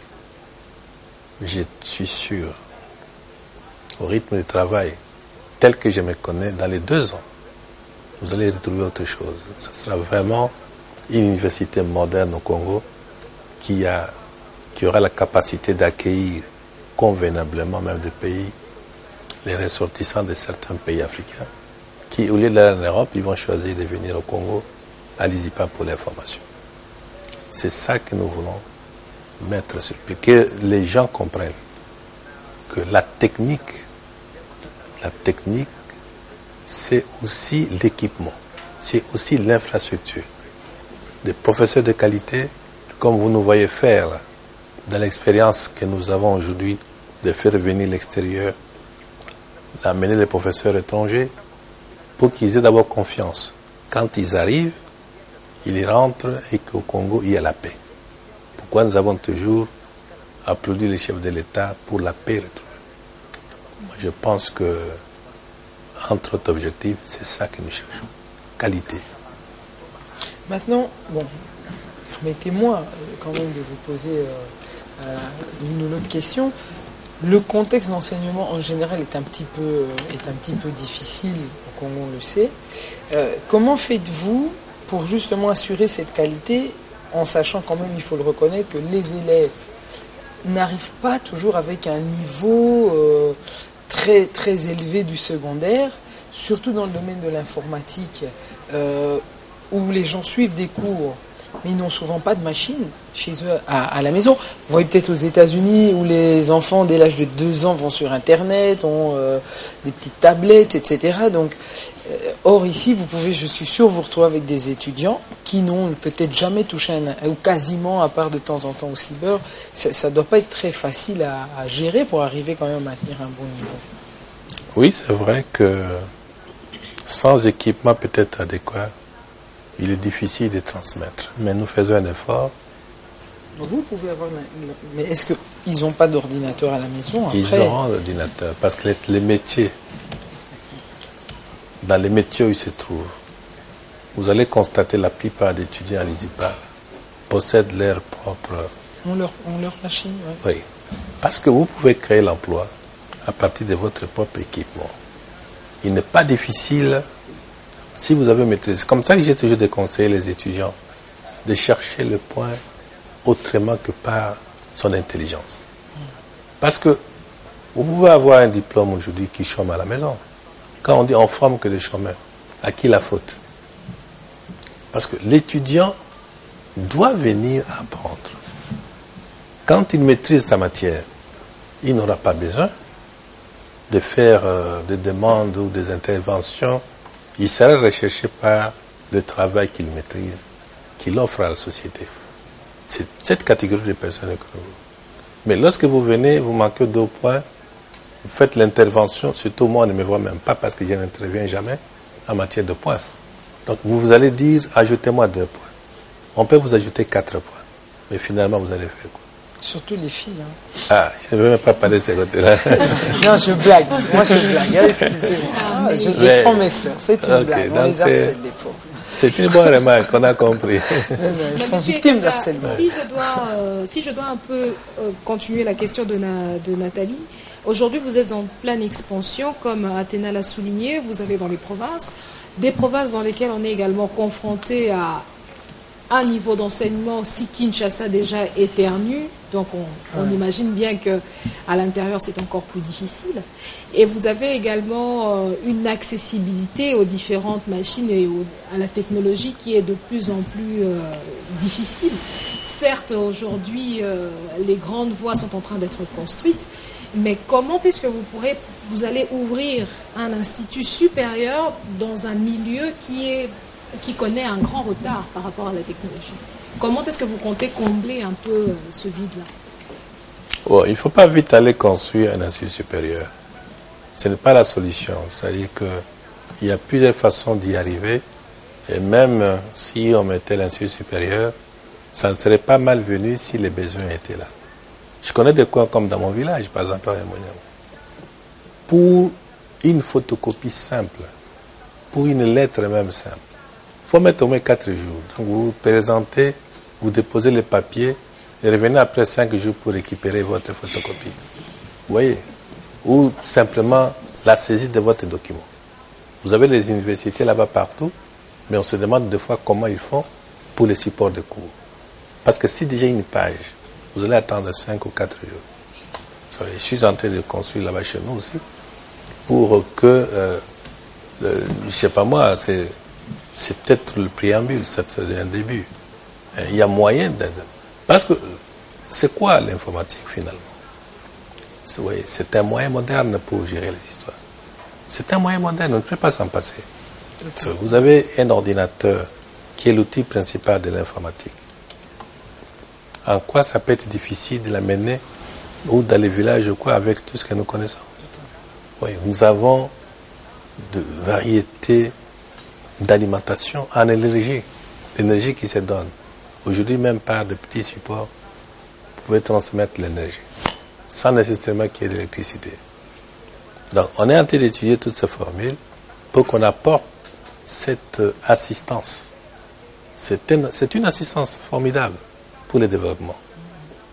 je suis sûr, au rythme de travail tel que je me connais, dans les 2 ans, vous allez retrouver autre chose. Ce sera vraiment une université moderne au Congo qui aura la capacité d'accueillir convenablement même des pays, les ressortissants de certains pays africains, qui, au lieu d'aller en Europe, ils vont choisir de venir au Congo à l'ISIPA pour l'information. C'est ça que nous voulons mettre sur pied, que les gens comprennent que la technique, c'est aussi l'équipement, c'est aussi l'infrastructure. Des professeurs de qualité, comme vous nous voyez faire dans l'expérience que nous avons aujourd'hui de faire venir l'extérieur d'amener les professeurs étrangers pour qu'ils aient d'abord confiance. Quand ils arrivent, ils y rentrent et qu'au Congo, il y a la paix. Pourquoi nous avons toujours applaudi les chefs de l'État pour la paix retrouvée? Je pense que, entre autres objectifs, c'est ça que nous cherchons. Qualité. Maintenant, bon, permettez-moi quand même de vous poser une ou l'autre question. Le contexte d'enseignement en général est un petit peu difficile au Congo, on le sait. Comment faites-vous pour justement assurer cette qualité, en sachant quand même, il faut le reconnaître, que les élèves n'arrivent pas toujours avec un niveau très, très élevé du secondaire, surtout dans le domaine de l'informatique, où les gens suivent des cours, mais ils n'ont souvent pas de machine chez eux à la maison. Vous voyez peut-être aux États-Unis où les enfants dès l'âge de 2 ans vont sur Internet, ont des petites tablettes, etc. Donc, or ici, vous pouvez, je suis sûr, vous retrouver avec des étudiants qui n'ont peut-être jamais touché ou quasiment, à part de temps en temps au cyber. Ça ne doit pas être très facile à gérer pour arriver quand même à maintenir un bon niveau. Oui, c'est vrai que sans équipement peut-être adéquat, il est difficile de transmettre. Mais nous faisons un effort. Vous pouvez avoir... Mais est-ce qu'ils n'ont pas d'ordinateur à la maison après? Ils ont l'ordinateur. Parce que les métiers, dans les métiers où ils se trouvent, vous allez constater la plupart des étudiants à l'ISIPA possèdent leur propre... On leur machine, oui. Oui. Parce que vous pouvez créer l'emploi à partir de votre propre équipement. Il n'est pas difficile... Si vous avez maîtrisé, c'est comme ça que j'ai toujours déconseillé les étudiants de chercher le point autrement que par son intelligence. Parce que vous pouvez avoir un diplôme aujourd'hui qui chôme à la maison. Quand on dit on forme que des chômeurs, à qui la faute? Parce que l'étudiant doit venir apprendre. Quand il maîtrise sa matière, il n'aura pas besoin de faire des demandes ou des interventions. Il sera recherché par le travail qu'il maîtrise, qu'il offre à la société. C'est cette catégorie de personnes que nous... Mais lorsque vous venez, vous manquez 2 points, vous faites l'intervention, surtout moi on ne me voit même pas parce que je n'interviens jamais en matière de points. Donc vous allez dire, ajoutez-moi 2 points. On peut vous ajouter 4 points. Mais finalement, vous allez faire quoi? Surtout les filles. Hein. Ah, je ne veux même pas parler de ce côté-là. Non, je blague. Moi, je blague. Excusez-moi. Je défends mes soeurs. C'est une blague. On les harcèle, les pauvres. C'est une bonne remarque qu'on a compris. Elles sont victimes d'harcèlement. Si je dois un peu continuer la question de Nathalie, aujourd'hui, vous êtes en pleine expansion, comme Athéna l'a souligné. Vous allez dans les provinces. Des provinces dans lesquelles on est également confronté à un niveau d'enseignement, si Kinshasa déjà éternue, donc on imagine bien qu'à l'intérieur c'est encore plus difficile. Et vous avez également une accessibilité aux différentes machines et à la technologie qui est de plus en plus difficile. Certes, aujourd'hui, les grandes voies sont en train d'être construites, mais comment est-ce que vous allez ouvrir un institut supérieur dans un milieu qui connaît un grand retard par rapport à la technologie? Comment est-ce que vous comptez combler un peu ce vide-là? Il ne faut pas vite aller construire un institut supérieur. Ce n'est pas la solution. C'est-à-dire qu'il y a plusieurs façons d'y arriver. Et même si on mettait l'institut supérieur, ça ne serait pas malvenu si les besoins étaient là. Je connais des coins comme dans mon village, par exemple à Moniam. Pour une photocopie simple, pour une lettre même simple, il faut mettre au moins 4 jours. Donc vous vous présentez, vous déposez les papiers et revenez après 5 jours pour récupérer votre photocopie. Vous voyez? Ou simplement la saisie de votre document. Vous avez les universités là-bas partout, mais on se demande des fois comment ils font pour les supports de cours. Parce que si déjà une page, vous allez attendre 5 ou 4 jours. Je suis en train de construire là-bas chez nous aussi, pour que, je ne sais pas moi, c'est peut-être le préambule, c'est un début. Il y a moyen d'aide. Parce que c'est quoi l'informatique finalement? C'est un moyen moderne pour gérer les histoires. C'est un moyen moderne, on ne peut pas s'en passer. Vous avez un ordinateur qui est l'outil principal de l'informatique. En quoi ça peut être difficile de l'amener ou dans les villages ou quoi avec tout ce que nous connaissons? Oui, nous avons de variétés d'alimentation en énergie. L'énergie qui se donne. Aujourd'hui, même par de petits supports, vous pouvez transmettre l'énergie sans nécessairement qu'il y ait de l'électricité. Donc, on est en train d'étudier toutes ces formules pour qu'on apporte cette assistance. C'est une assistance formidable pour le développement.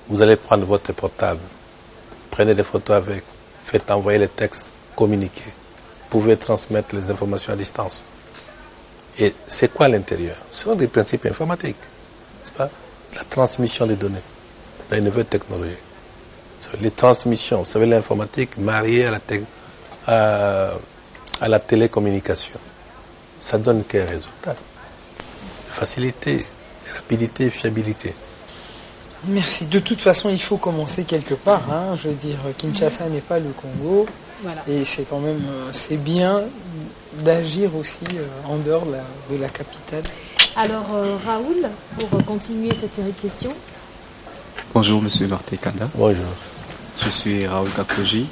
Vous allez prendre votre portable, prenez des photos avec, faites envoyer les textes, communiquez. Vous pouvez transmettre les informations à distance. Et c'est quoi l'intérieur? Ce sont des principes informatiques. C'est pas la transmission des données, la nouvelle technologie. Les transmissions, vous savez, l'informatique mariée à la télécommunication. Ça donne quel résultat? Facilité, rapidité, fiabilité. Merci. De toute façon, il faut commencer quelque part. Hein. Je veux dire, Kinshasa n'est pas le Congo. Voilà. Et c'est quand même, c'est bien d'agir aussi en dehors de la capitale. Alors, Raoul, pour continuer cette série de questions. Bonjour, monsieur Martin Kanda. Bonjour. Je suis Raoul Kapoji,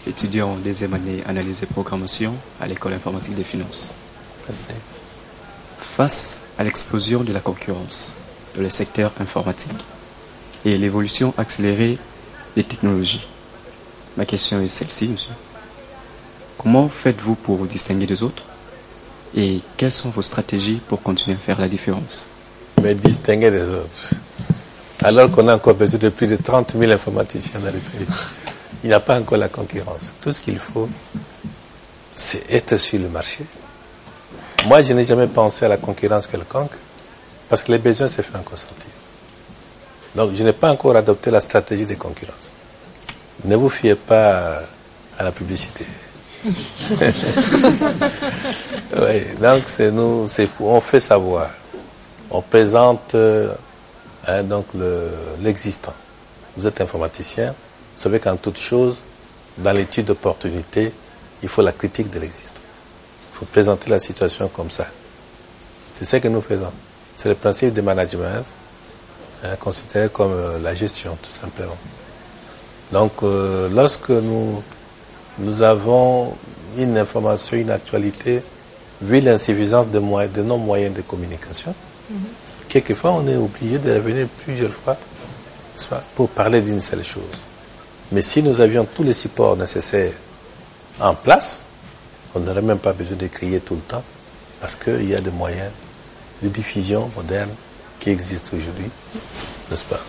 étudiant en deuxième année analyse et programmation à l'école informatique des finances. Merci. Face à l'explosion de la concurrence dans le secteur informatique et l'évolution accélérée des technologies, ma question est celle-ci, monsieur. Comment faites-vous pour vous distinguer des autres et quelles sont vos stratégies pour continuer à faire la différence? Mais distinguer des autres. Alors qu'on a encore besoin de plus de 30 000 informaticiens dans le pays. Il n'y a pas encore la concurrence. Tout ce qu'il faut, c'est être sur le marché. Moi, je n'ai jamais pensé à la concurrence quelconque parce que les besoins se font encore sentir. Donc, je n'ai pas encore adopté la stratégie de concurrence. Ne vous fiez pas à la publicité. Oui, donc on fait savoir. On présente donc l'existant. Vous êtes informaticien, vous savez qu'en toute chose, dans l'étude d'opportunité, il faut la critique de l'existant. Il faut présenter la situation comme ça. C'est ce que nous faisons. C'est le principe de management, considéré comme la gestion, tout simplement. Donc, lorsque nous avons une information, une actualité, vu l'insuffisance de nos moyens de communication, quelquefois on est obligé de revenir plusieurs fois pour parler d'une seule chose. Mais si nous avions tous les supports nécessaires en place, on n'aurait même pas besoin de crier tout le temps, parce qu'il y a des moyens de diffusion modernes qui existent aujourd'hui, n'est-ce pas?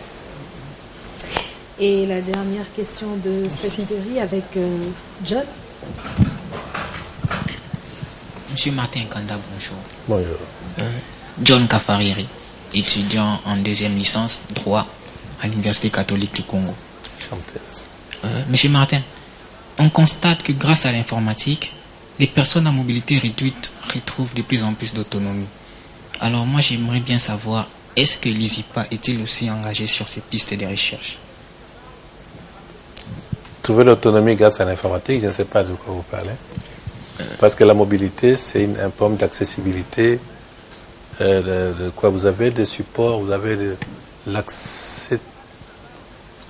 Et la dernière question de cette série avec John. Monsieur Martin Kanda, bonjour. Bonjour. John Kafariri, étudiant en deuxième licence droit à l'Université catholique du Congo. Monsieur Martin, on constate que grâce à l'informatique, les personnes à mobilité réduite retrouvent de plus en plus d'autonomie. Alors moi j'aimerais bien savoir, est-ce que l'ISIPA est-il aussi engagé sur ces pistes de recherche? Trouver l'autonomie grâce à l'informatique, je ne sais pas de quoi vous parlez. Parce que la mobilité, c'est un problème d'accessibilité. De quoi vous avez des supports, vous avez de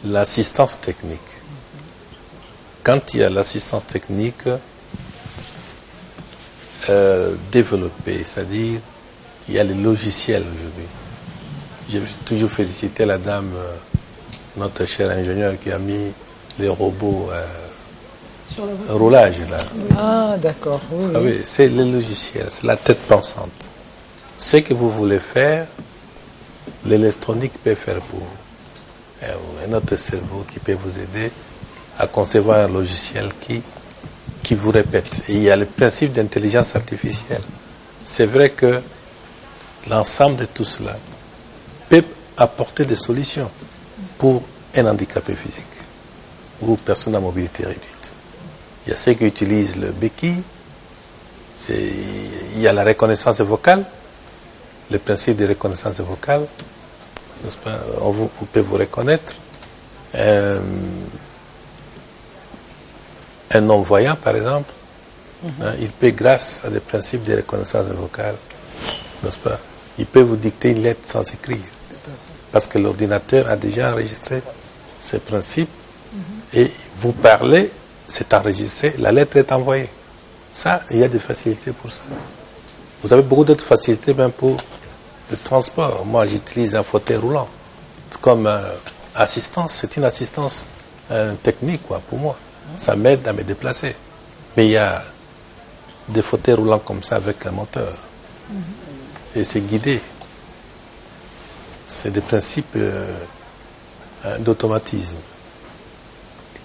l'assistance technique. Quand il y a l'assistance technique développée, c'est-à-dire il y a les logiciels aujourd'hui. J'ai toujours félicité la dame, notre cher ingénieur, qui a mis les robots sur le roulage là. Ah d'accord, oui. Ah, oui, c'est le logiciel, c'est la tête pensante. Ce que vous voulez faire, l'électronique peut faire pour vous. Un autre cerveau qui peut vous aider à concevoir un logiciel qui vous répète. Et il y a le principe d'intelligence artificielle. C'est vrai que l'ensemble de tout cela peut apporter des solutions pour un handicapé physique ou personne à mobilité réduite. Il y a ceux qui utilisent le béquille, il y a la reconnaissance vocale, le principe de reconnaissance vocale, n'est-ce pas? On peut vous reconnaître. Un non-voyant, par exemple, il peut, grâce à des principes de reconnaissance vocale, n'est-ce pas, il peut vous dicter une lettre sans écrire. Parce que l'ordinateur a déjà enregistré ces principes et vous parlez c'est enregistré, la lettre est envoyée. Ça, il y a des facilités pour ça. Vous avez beaucoup d'autres facilités même pour le transport. Moi, j'utilise un fauteuil roulant comme assistance. C'est une assistance technique, quoi, pour moi. Ça m'aide à me déplacer. Mais il y a des fauteuils roulants comme ça avec un moteur. Et c'est guidé. C'est des principes d'automatisme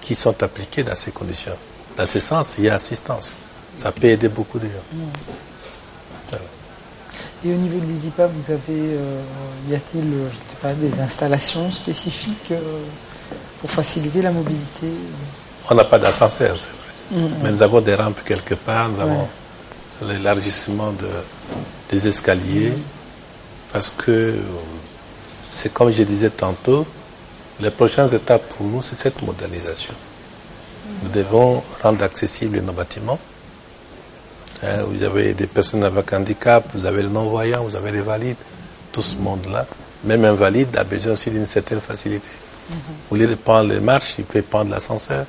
qui sont appliqués dans ces conditions. Dans ce sens, il y a assistance. Ça peut aider beaucoup de gens. Voilà. Et au niveau de l'ISIPA, vous avez, y a-t-il, je ne sais pas, des installations spécifiques pour faciliter la mobilité? On n'a pas d'ascenseur, c'est vrai. Mais nous avons des rampes quelque part, nous avons l'élargissement des escaliers, parce que c'est comme je disais tantôt, les prochaines étapes pour nous, c'est cette modernisation. Nous devons rendre accessibles nos bâtiments. Vous avez des personnes avec handicap, vous avez les non-voyants, vous avez les valides, tout ce monde-là. Même un valide a besoin aussi d'une certaine facilité. Au lieu de prendre les marches, il peut prendre l'ascenseur.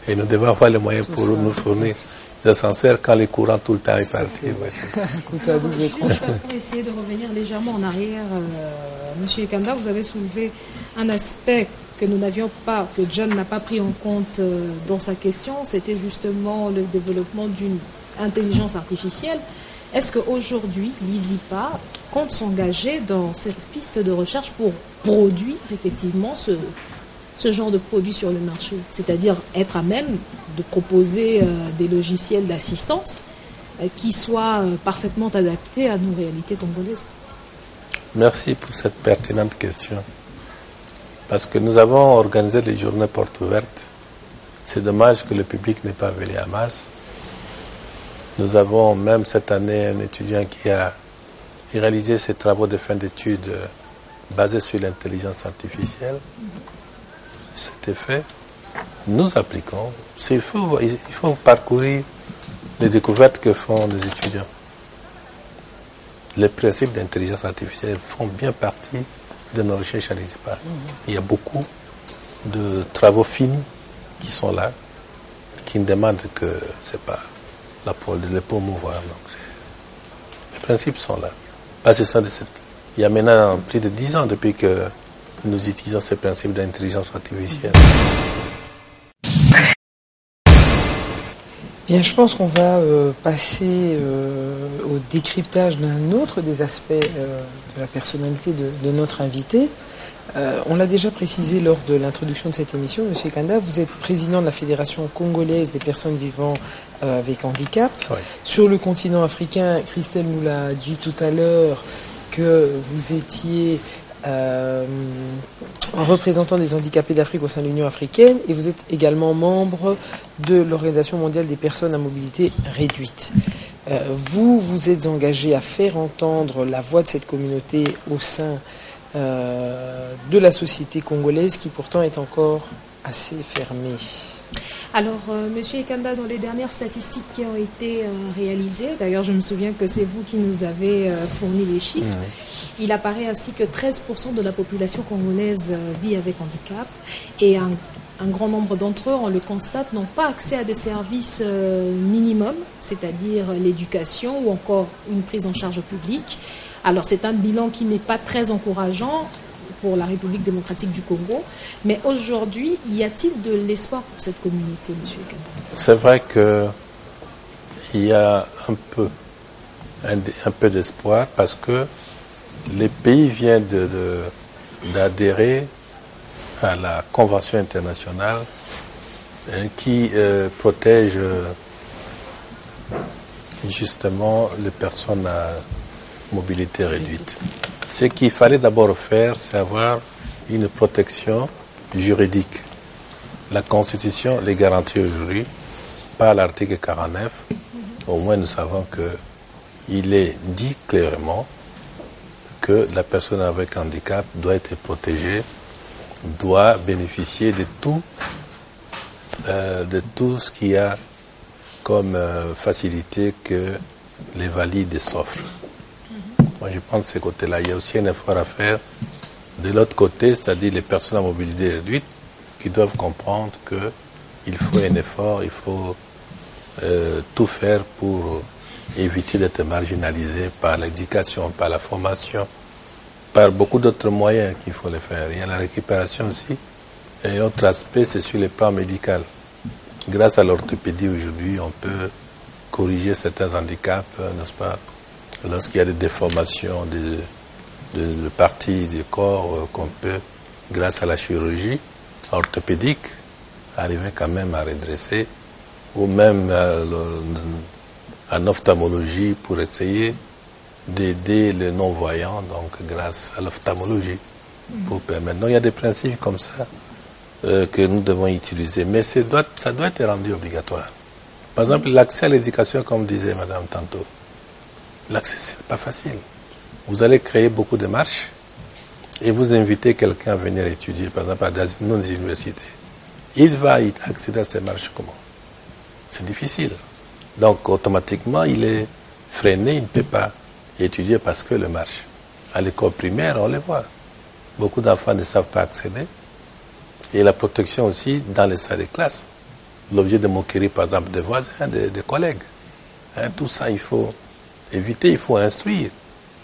Et nous devons avoir les moyens pour nous fournir des ascenseurs quand les courants tout le temps est parti. Pour essayer de revenir légèrement en arrière, Monsieur Ekanda, vous avez soulevé un aspect que nous n'avions pas, que John n'a pas pris en compte dans sa question, c'était justement le développement d'une intelligence artificielle. Est-ce qu'aujourd'hui, l'ISIPA compte s'engager dans cette piste de recherche pour produire effectivement ce genre de produit sur le marché, c'est-à-dire être à même de proposer des logiciels d'assistance qui soient parfaitement adaptés à nos réalités congolaises? Merci pour cette pertinente question. Parce que nous avons organisé les journées portes ouvertes. C'est dommage que le public n'ait pas venu à masse. Nous avons même cette année un étudiant qui a réalisé ses travaux de fin d'études basés sur l'intelligence artificielle. C'était fait. Nous appliquons. Il faut parcourir les découvertes que font les étudiants. Les principes d'intelligence artificielle font bien partie de nos recherches à l'ISIPA. Il y a beaucoup de travaux finis qui sont là, qui ne demandent que c'est pas de les promouvoir. Donc les principes sont là. Il y a maintenant plus de 10 ans depuis que nous utilisons ces principes d'intelligence artificielle. Bien, je pense qu'on va passer au décryptage d'un autre des aspects de la personnalité de notre invité. On l'a déjà précisé lors de l'introduction de cette émission, M. Ekanda, vous êtes président de la Fédération congolaise des personnes vivant avec handicap. Oui. Sur le continent africain, Christelle nous l'a dit tout à l'heure que vous étiez un représentant des handicapés d'Afrique au sein de l'Union africaine et vous êtes également membre de l'Organisation mondiale des personnes à mobilité réduite. Vous êtes engagé à faire entendre la voix de cette communauté au sein de la société congolaise qui pourtant est encore assez fermée. Alors, Monsieur Ekanda, dans les dernières statistiques qui ont été réalisées, d'ailleurs je me souviens que c'est vous qui nous avez fourni les chiffres, il apparaît ainsi que 13% de la population congolaise vit avec handicap et un grand nombre d'entre eux, on le constate, n'ont pas accès à des services minimums, c'est-à-dire l'éducation ou encore une prise en charge publique. Alors c'est un bilan qui n'est pas très encourageant pour la République démocratique du Congo, mais aujourd'hui, y a-t-il de l'espoir pour cette communauté, M. Ekanda? C'est vrai qu'il y a un peu d'espoir parce que les pays viennent d'adhérer à la Convention internationale qui protège justement les personnes à mobilité réduite. Ce qu'il fallait d'abord faire, c'est avoir une protection juridique. La Constitution les garantit aujourd'hui par l'article 49. Au moins, nous savons qu'il est dit clairement que la personne avec handicap doit être protégée, doit bénéficier de tout ce qu'il y a comme facilité que les valides s'offrent. Moi, je pense de ce côté-là. Il y a aussi un effort à faire de l'autre côté, c'est-à-dire les personnes à mobilité réduite, qui doivent comprendre il faut un effort, il faut tout faire pour éviter d'être marginalisé par l'éducation, par la formation, par beaucoup d'autres moyens qu'il faut le faire. Il y a la récupération aussi. Et autre aspect, c'est sur le plan médical. Grâce à l'orthopédie aujourd'hui, on peut corriger certains handicaps, n'est-ce pas, lorsqu'il y a des déformations de parties du corps qu'on peut, grâce à la chirurgie orthopédique, arriver quand même à redresser, ou même en ophtalmologie pour essayer d'aider les non-voyants, donc grâce à l'ophtalmologie, pour permettre. Donc il y a des principes comme ça que nous devons utiliser, mais ça doit être rendu obligatoire. Par exemple, l'accès à l'éducation, comme disait Madame tantôt, l'accès, c'est pas facile. Vous allez créer beaucoup de marches et vous invitez quelqu'un à venir étudier, par exemple, à nos universités. Il va accéder à ces marches comment? C'est difficile. Donc, automatiquement, il est freiné, il ne peut pas étudier parce que le marche. À l'école primaire, on les voit. Beaucoup d'enfants ne savent pas accéder. Et la protection aussi dans les salles de classe. L'objet de moquerie, par exemple, des voisins, des collègues. Hein, tout ça, il faut éviter, il faut instruire.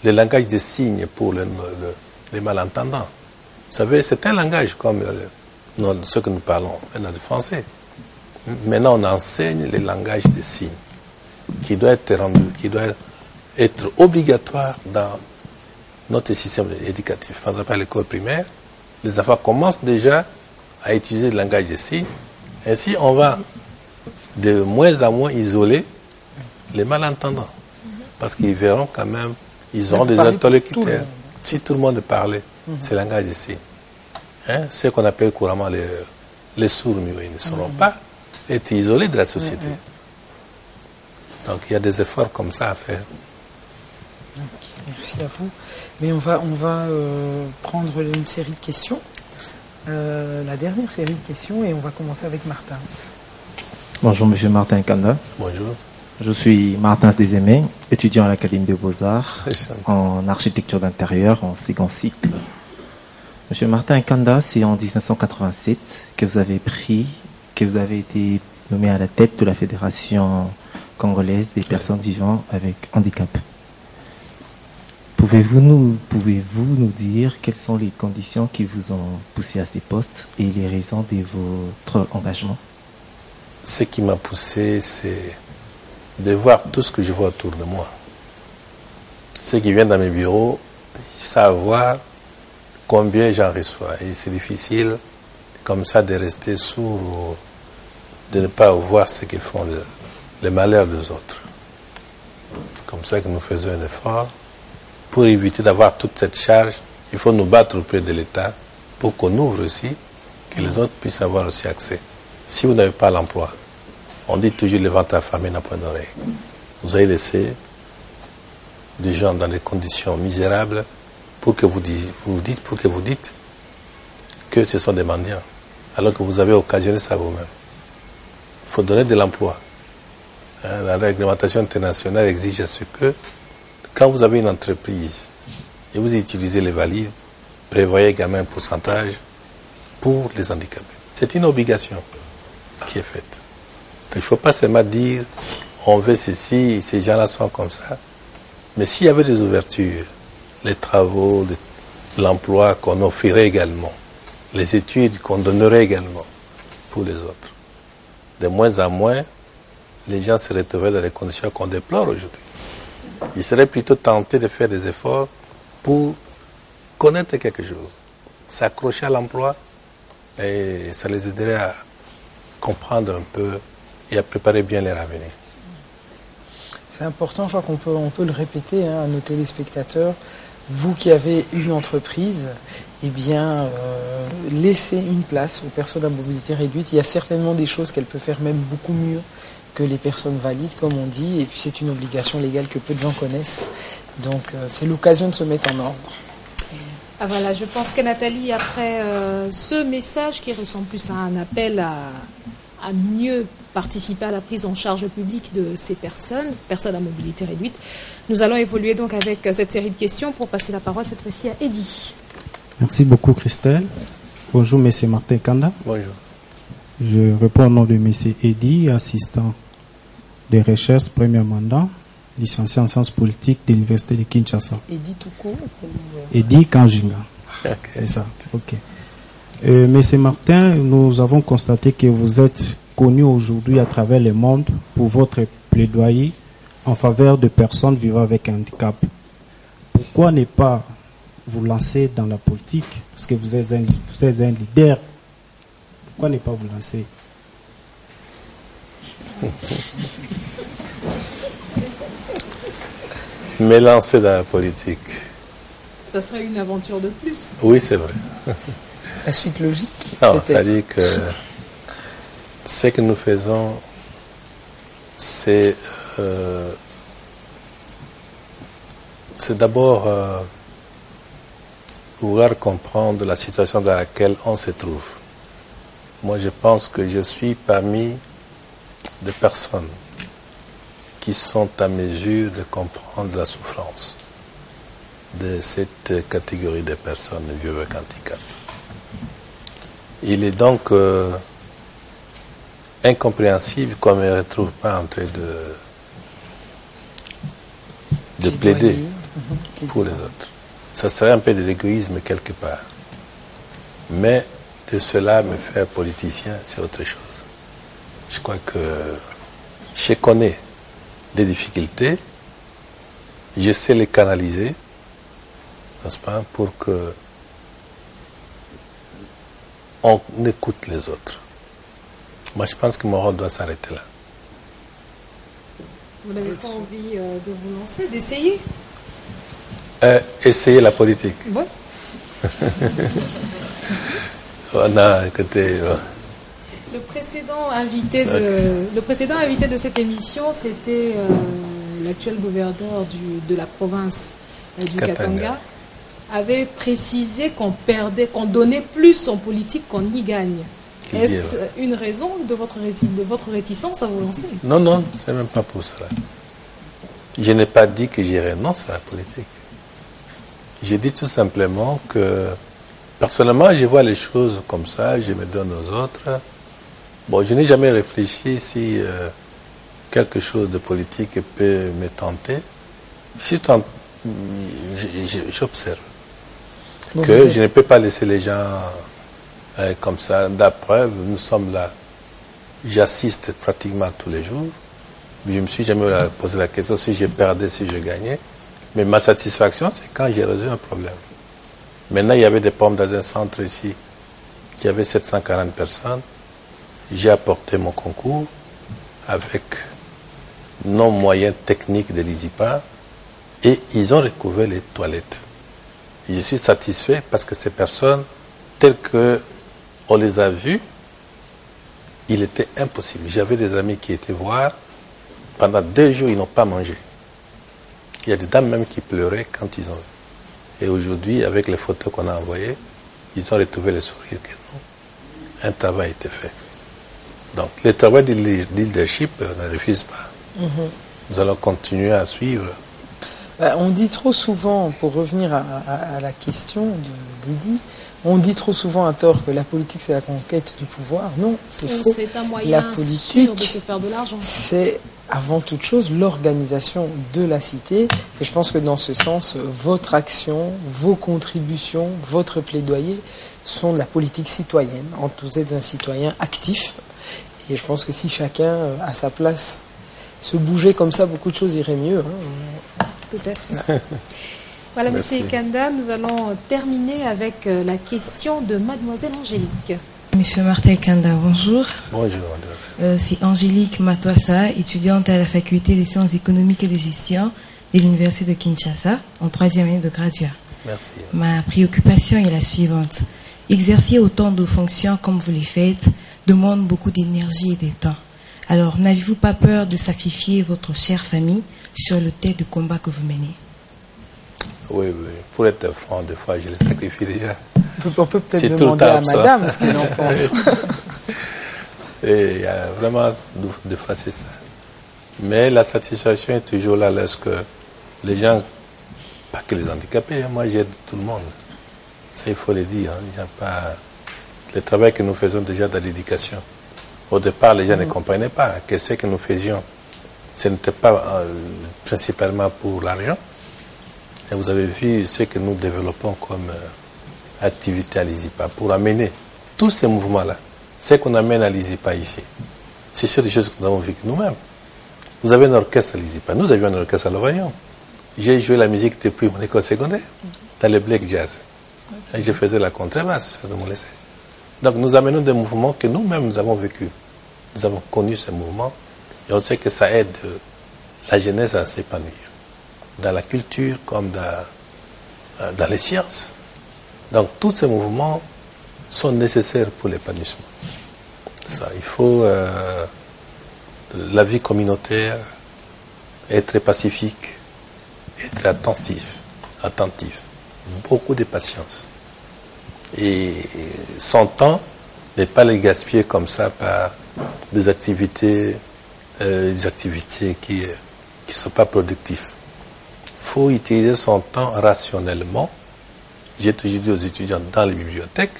Le langage des signes pour les malentendants. Vous savez, c'est un langage comme ce que nous parlons maintenant de français. Maintenant, on enseigne le langage des signes qui doit être rendu, qui doit être obligatoire dans notre système éducatif. Par exemple, à l'école primaire, les enfants commencent déjà à utiliser le langage des signes. Ainsi, on va de moins en moins isoler les malentendants. Parce qu'ils verront quand même, ils auront des interlocuteurs. Si tout le monde parlait ce langage des signes, hein, ce qu'on appelle couramment les sourds-muets, ils ne seront pas être isolés de la société. Donc il y a des efforts comme ça à faire. Okay, merci à vous. Mais on va prendre une série de questions. La dernière série de questions, et on va commencer avec Martins. Bonjour Monsieur Martin Kanda. Bonjour. Je suis Martins Desaimés, étudiant à l'Académie de Beaux-Arts en architecture d'intérieur en second cycle. Monsieur Martin Kanda, c'est en 1987 que vous avez été nommé à la tête de la Fédération congolaise des personnes vivant avec handicap. Pouvez-vous nous dire quelles sont les conditions qui vous ont poussé à ces postes et les raisons de votre engagement? Ce qui m'a poussé, c'est de voir tout ce que je vois autour de moi. Ceux qui viennent dans mes bureaux, ils savent voir combien j'en reçois. Et c'est difficile, comme ça, de rester sourd ou de ne pas voir ce qu'ils font, les malheurs des autres. C'est comme ça que nous faisons un effort. Pour éviter d'avoir toute cette charge, il faut nous battre auprès de l'État pour qu'on ouvre aussi, que les autres puissent avoir aussi accès. Si vous n'avez pas l'emploi, on dit toujours le ventre affamé n'a point d'oreille. Vous avez laissé des gens dans des conditions misérables pour que vous dites que ce sont des mendiants, alors que vous avez occasionné ça vous-même. Il faut donner de l'emploi. La réglementation internationale exige à ce que quand vous avez une entreprise et vous utilisez les valides, prévoyez également un pourcentage pour les handicapés. C'est une obligation qui est faite. Il ne faut pas seulement dire on veut ceci, ces gens-là sont comme ça. Mais s'il y avait des ouvertures, les travaux, l'emploi qu'on offrirait également, les études qu'on donnerait également pour les autres. De moins en moins, les gens se retrouveraient dans les conditions qu'on déplore aujourd'hui. Ils seraient plutôt tentés de faire des efforts pour connaître quelque chose, s'accrocher à l'emploi, et ça les aiderait à comprendre un peu et à préparer bien leur avenir. C'est important, je crois qu'on peut le répéter à nos téléspectateurs. Vous qui avez une entreprise, eh bien, laissez une place aux personnes à mobilité réduite. Il y a certainement des choses qu'elles peuvent faire même beaucoup mieux que les personnes valides, comme on dit, et puis c'est une obligation légale que peu de gens connaissent. Donc c'est l'occasion de se mettre en ordre. Ah voilà, je pense que Nathalie, après ce message qui ressemble plus à un appel à mieux participer à la prise en charge publique de ces personnes à mobilité réduite, nous allons évoluer donc avec cette série de questions pour passer la parole cette fois-ci à Eddy. Merci beaucoup Christelle. Bonjour Monsieur Martin Kanda. Bonjour. Je réponds au nom de M. Eddy, assistant de recherche, premier mandat, licencié en sciences politiques de l'Université de Kinshasa. Eddy tout court Eddy Kanjinga. Okay. C'est ça, ok. Monsieur Martin, nous avons constaté que vous êtes connu aujourd'hui à travers le monde pour votre plaidoyer en faveur de personnes vivant avec un handicap. Pourquoi ne pas vous lancer dans la politique? Parce que vous êtes un leader. Pourquoi ne pas vous lancer? Me lancer dans la politique. Ça serait une aventure de plus. Oui, c'est vrai. La suite logique. Non, c'est-à-dire que ce que nous faisons, c'est d'abord vouloir comprendre la situation dans laquelle on se trouve. Moi, je pense que je suis parmi des personnes qui sont à mesure de comprendre la souffrance de cette catégorie de personnes vivant avec handicap. Il est donc incompréhensible qu'on ne me retrouve pas en train de plaider pour les autres. Ça serait un peu de l'égoïsme quelque part. Mais de cela me faire politicien, c'est autre chose. Je crois que je connais les difficultés, je sais les canaliser, n'est-ce pas, pour que on écoute les autres. Moi, je pense que mon rôle doit s'arrêter là. Vous n'avez pas envie de vous lancer, d'essayer? Essayer la politique. Oui. On a écouté. Le précédent invité de cette émission, c'était l'actuel gouverneur de la province du Katanga, avait précisé qu'on perdait, qu'on donnait plus en politique qu'on y gagne. Est-ce une raison de votre réticence à vous lancer? Non, non, c'est même pas pour cela. Je n'ai pas dit que j'y renonce à la politique. J'ai dit tout simplement que, personnellement, je vois les choses comme ça, je me donne aux autres. Bon, je n'ai jamais réfléchi si quelque chose de politique peut me tenter. J'observe que je ne peux pas laisser les gens comme ça. D'après, nous sommes là. J'assiste pratiquement tous les jours. Je me suis jamais posé la question si je perdais, si je gagnais. Mais ma satisfaction, c'est quand j'ai résolu un problème. Maintenant, il y avait des pommes dans un centre ici, qui avait 740 personnes. J'ai apporté mon concours avec nos moyens techniques de l'ISIPA et ils ont recouvert les toilettes. Et je suis satisfait parce que ces personnes, telles qu'on les a vues, il était impossible. J'avais des amis qui étaient voir, pendant 2 jours, ils n'ont pas mangé. Il y a des dames même qui pleuraient quand ils ont vu. Et aujourd'hui, avec les photos qu'on a envoyées, ils ont retrouvé le sourire que non. Un travail a été fait. Donc, le travail de leadership, on ne refuse pas. Nous allons continuer à suivre. On dit trop souvent, pour revenir à la question de Lydie, on dit trop souvent à tort que la politique c'est la conquête du pouvoir. Non, c'est faux. C'est un moyen sûr de se faire de l'argent. C'est avant toute chose l'organisation de la cité. Et je pense que dans ce sens, votre action, vos contributions, votre plaidoyer sont de la politique citoyenne. Vous êtes un citoyen actif. Et je pense que si chacun, à sa place, se bougeait comme ça, beaucoup de choses iraient mieux. Tout à fait. Voilà, Monsieur Ikanda, nous allons terminer avec la question de Mademoiselle Angélique. Monsieur Martin Ikanda, bonjour. Bonjour. C'est Angélique Matoissa, étudiante à la faculté des sciences économiques et de gestion de l'Université de Kinshasa, en 3e année de graduat. Merci. Ma préoccupation est la suivante. Exercer autant de fonctions comme vous les faites demande beaucoup d'énergie et de temps. Alors, n'avez-vous pas peur de sacrifier votre chère famille sur le terrain de combat que vous menez? Oui. Pour être franc, des fois, je les sacrifie déjà. On peut peut-être demander à madame ce qu'elle en pense. Et il y a vraiment de fois, c'est ça. Mais la satisfaction est toujours là lorsque les gens, pas que les handicapés, moi j'aide tout le monde. Ça, il faut le dire. Il n'y a pas le travail que nous faisons déjà dans l'éducation. Au départ, les gens ne comprenaient pas que ce que nous faisions, ce n'était pas principalement pour l'argent. Et vous avez vu ce que nous développons comme activité à l'ISIPA pour amener tous ces mouvements-là. Ce qu'on amène à l'ISIPA ici, c'est sur des choses que nous avons vécues nous-mêmes. Vous avez un orchestre à l'ISIPA, nous avions un orchestre à l'Ovaillon. J'ai joué la musique depuis mon école secondaire, dans le black jazz. Et je faisais la contrebasse, ça de mon laisser. Donc nous amenons des mouvements que nous-mêmes nous avons vécus. Nous avons connu ces mouvements et on sait que ça aide la jeunesse à s'épanouir. Dans la culture comme dans les sciences. Donc tous ces mouvements sont nécessaires pour l'épanouissement. Il faut la vie communautaire, être pacifique, être attentif, beaucoup de patience. Et son temps, ne pas les gaspiller comme ça par des activités qui ne sont pas productives. Il faut utiliser son temps rationnellement. J'ai toujours dit aux étudiants dans les bibliothèques,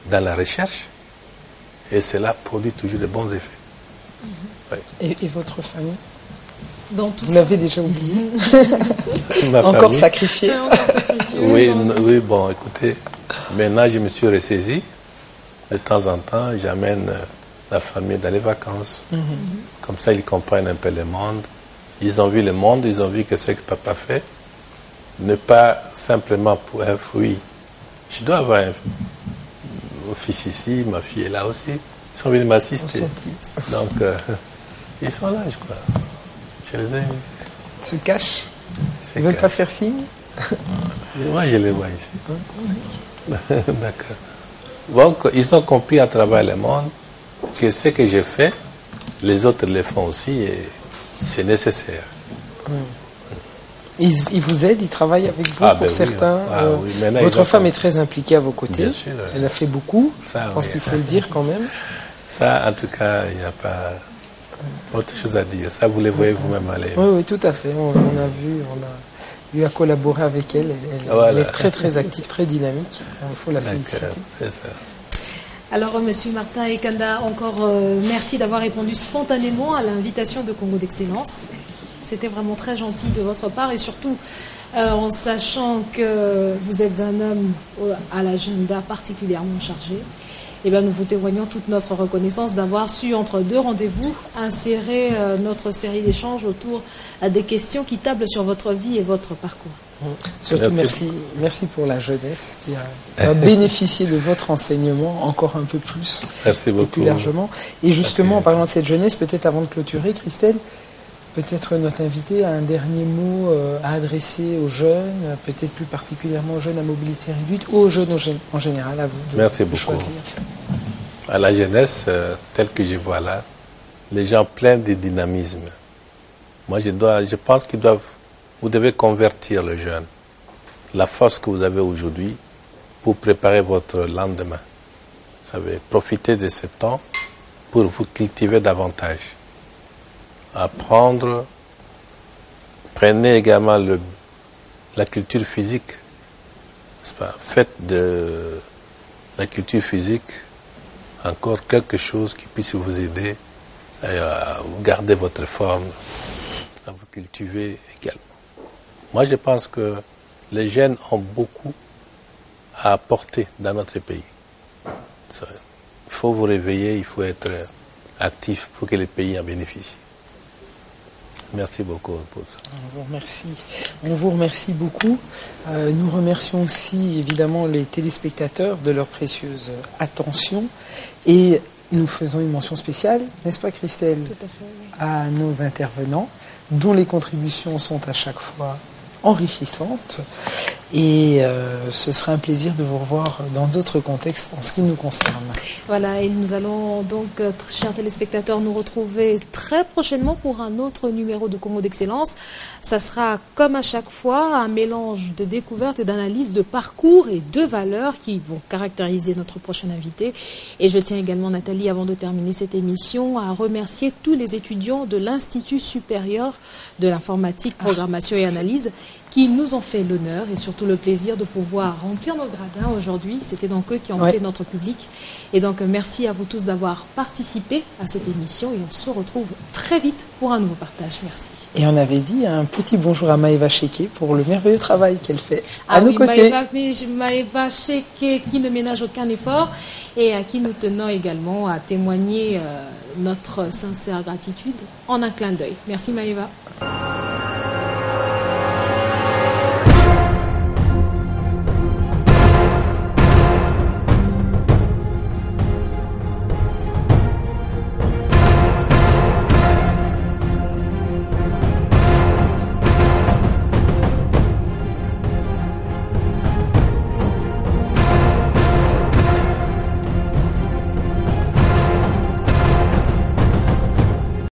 dans la recherche, et cela produit toujours de bons effets. Et votre famille? Vous l'avez déjà oublié. Encore sacrifié. Oui, bon, écoutez, maintenant je me suis ressaisi. De temps en temps, j'amène la famille dans les vacances. Comme ça, ils comprennent un peu le monde. Ils ont vu le monde, ils ont vu que ce que papa fait, ne pas simplement pour un fruit. Je dois avoir un fils ici, ma fille est là aussi. Ils sont venus m'assister. Donc, ils sont là, je crois. Je les ai vus. Ils se cachent. Ils ne veulent pas faire signe. Moi, je les vois ici. D'accord. Donc, ils ont compris à travers le monde que ce que j'ai fait, les autres le font aussi et c'est nécessaire. Ils vous aident, ils travaillent avec vous pour certains. Votre femme est très impliquée à vos côtés. Bien sûr, elle a fait beaucoup. Je pense qu'il faut le dire quand même. Ça, en tout cas, il n'y a pas autre chose à dire. Ça, vous les voyez vous-même aller. Oui, tout à fait. On a eu à collaborer avec elle. Elle est très, très active, très dynamique. Il faut la féliciter. C'est ça. Alors, Monsieur Martin Ekanda, encore merci d'avoir répondu spontanément à l'invitation de Congo d'Excellence. C'était vraiment très gentil de votre part et surtout en sachant que vous êtes un homme à l'agenda particulièrement chargé. Eh bien, nous vous témoignons toute notre reconnaissance d'avoir su, entre deux rendez-vous, insérer notre série d'échanges autour des questions qui tablent sur votre vie et votre parcours. Surtout, merci pour la jeunesse qui a bénéficié de votre enseignement encore un peu plus. Merci beaucoup. Plus largement. Et justement, en parlant de cette jeunesse, peut-être avant de clôturer, Christelle, peut-être notre invité a un dernier mot à adresser aux jeunes, peut-être plus particulièrement aux jeunes à mobilité réduite ou aux jeunes en général, à vous de choisir. À la jeunesse, telle que je vois là, les gens pleins de dynamisme. Moi, je pense vous devez convertir les jeunes. La force que vous avez aujourd'hui pour préparer votre lendemain. Vous savez, profitez de ce temps pour vous cultiver davantage. Apprendre, prenez également la culture physique. N'est-ce pas? Faites de la culture physique encore quelque chose qui puisse vous aider à garder votre forme, à vous cultiver également. Moi, je pense que les jeunes ont beaucoup à apporter dans notre pays. Il faut vous réveiller, il faut être actif pour que le pays en bénéficie. Merci beaucoup pour ça. On vous remercie beaucoup. Nous remercions aussi évidemment les téléspectateurs de leur précieuse attention et nous faisons une mention spéciale, n'est-ce pas Christelle? Tout à fait, oui. À nos intervenants dont les contributions sont à chaque fois enrichissantes et ce sera un plaisir de vous revoir dans d'autres contextes en ce qui nous concerne. Voilà, et nous allons donc, chers téléspectateurs, nous retrouver très prochainement pour un autre numéro de Congo d'Excellence. Ça sera, comme à chaque fois, un mélange de découvertes et d'analyses de parcours et de valeurs qui vont caractériser notre prochain invité. Et je tiens également, Nathalie, avant de terminer cette émission, à remercier tous les étudiants de l'Institut supérieur de l'informatique, programmation et analyse qui nous ont fait l'honneur et surtout le plaisir de pouvoir remplir nos gradins aujourd'hui. C'était donc eux qui ont fait notre public. Et donc, merci à vous tous d'avoir participé à cette émission et on se retrouve très vite pour un nouveau partage. Merci. Et on avait dit un petit bonjour à Maëva Cheke pour le merveilleux travail qu'elle fait à nos côtés. Maëva Cheke qui ne ménage aucun effort et à qui nous tenons également à témoigner notre sincère gratitude en un clin d'œil. Merci Maëva.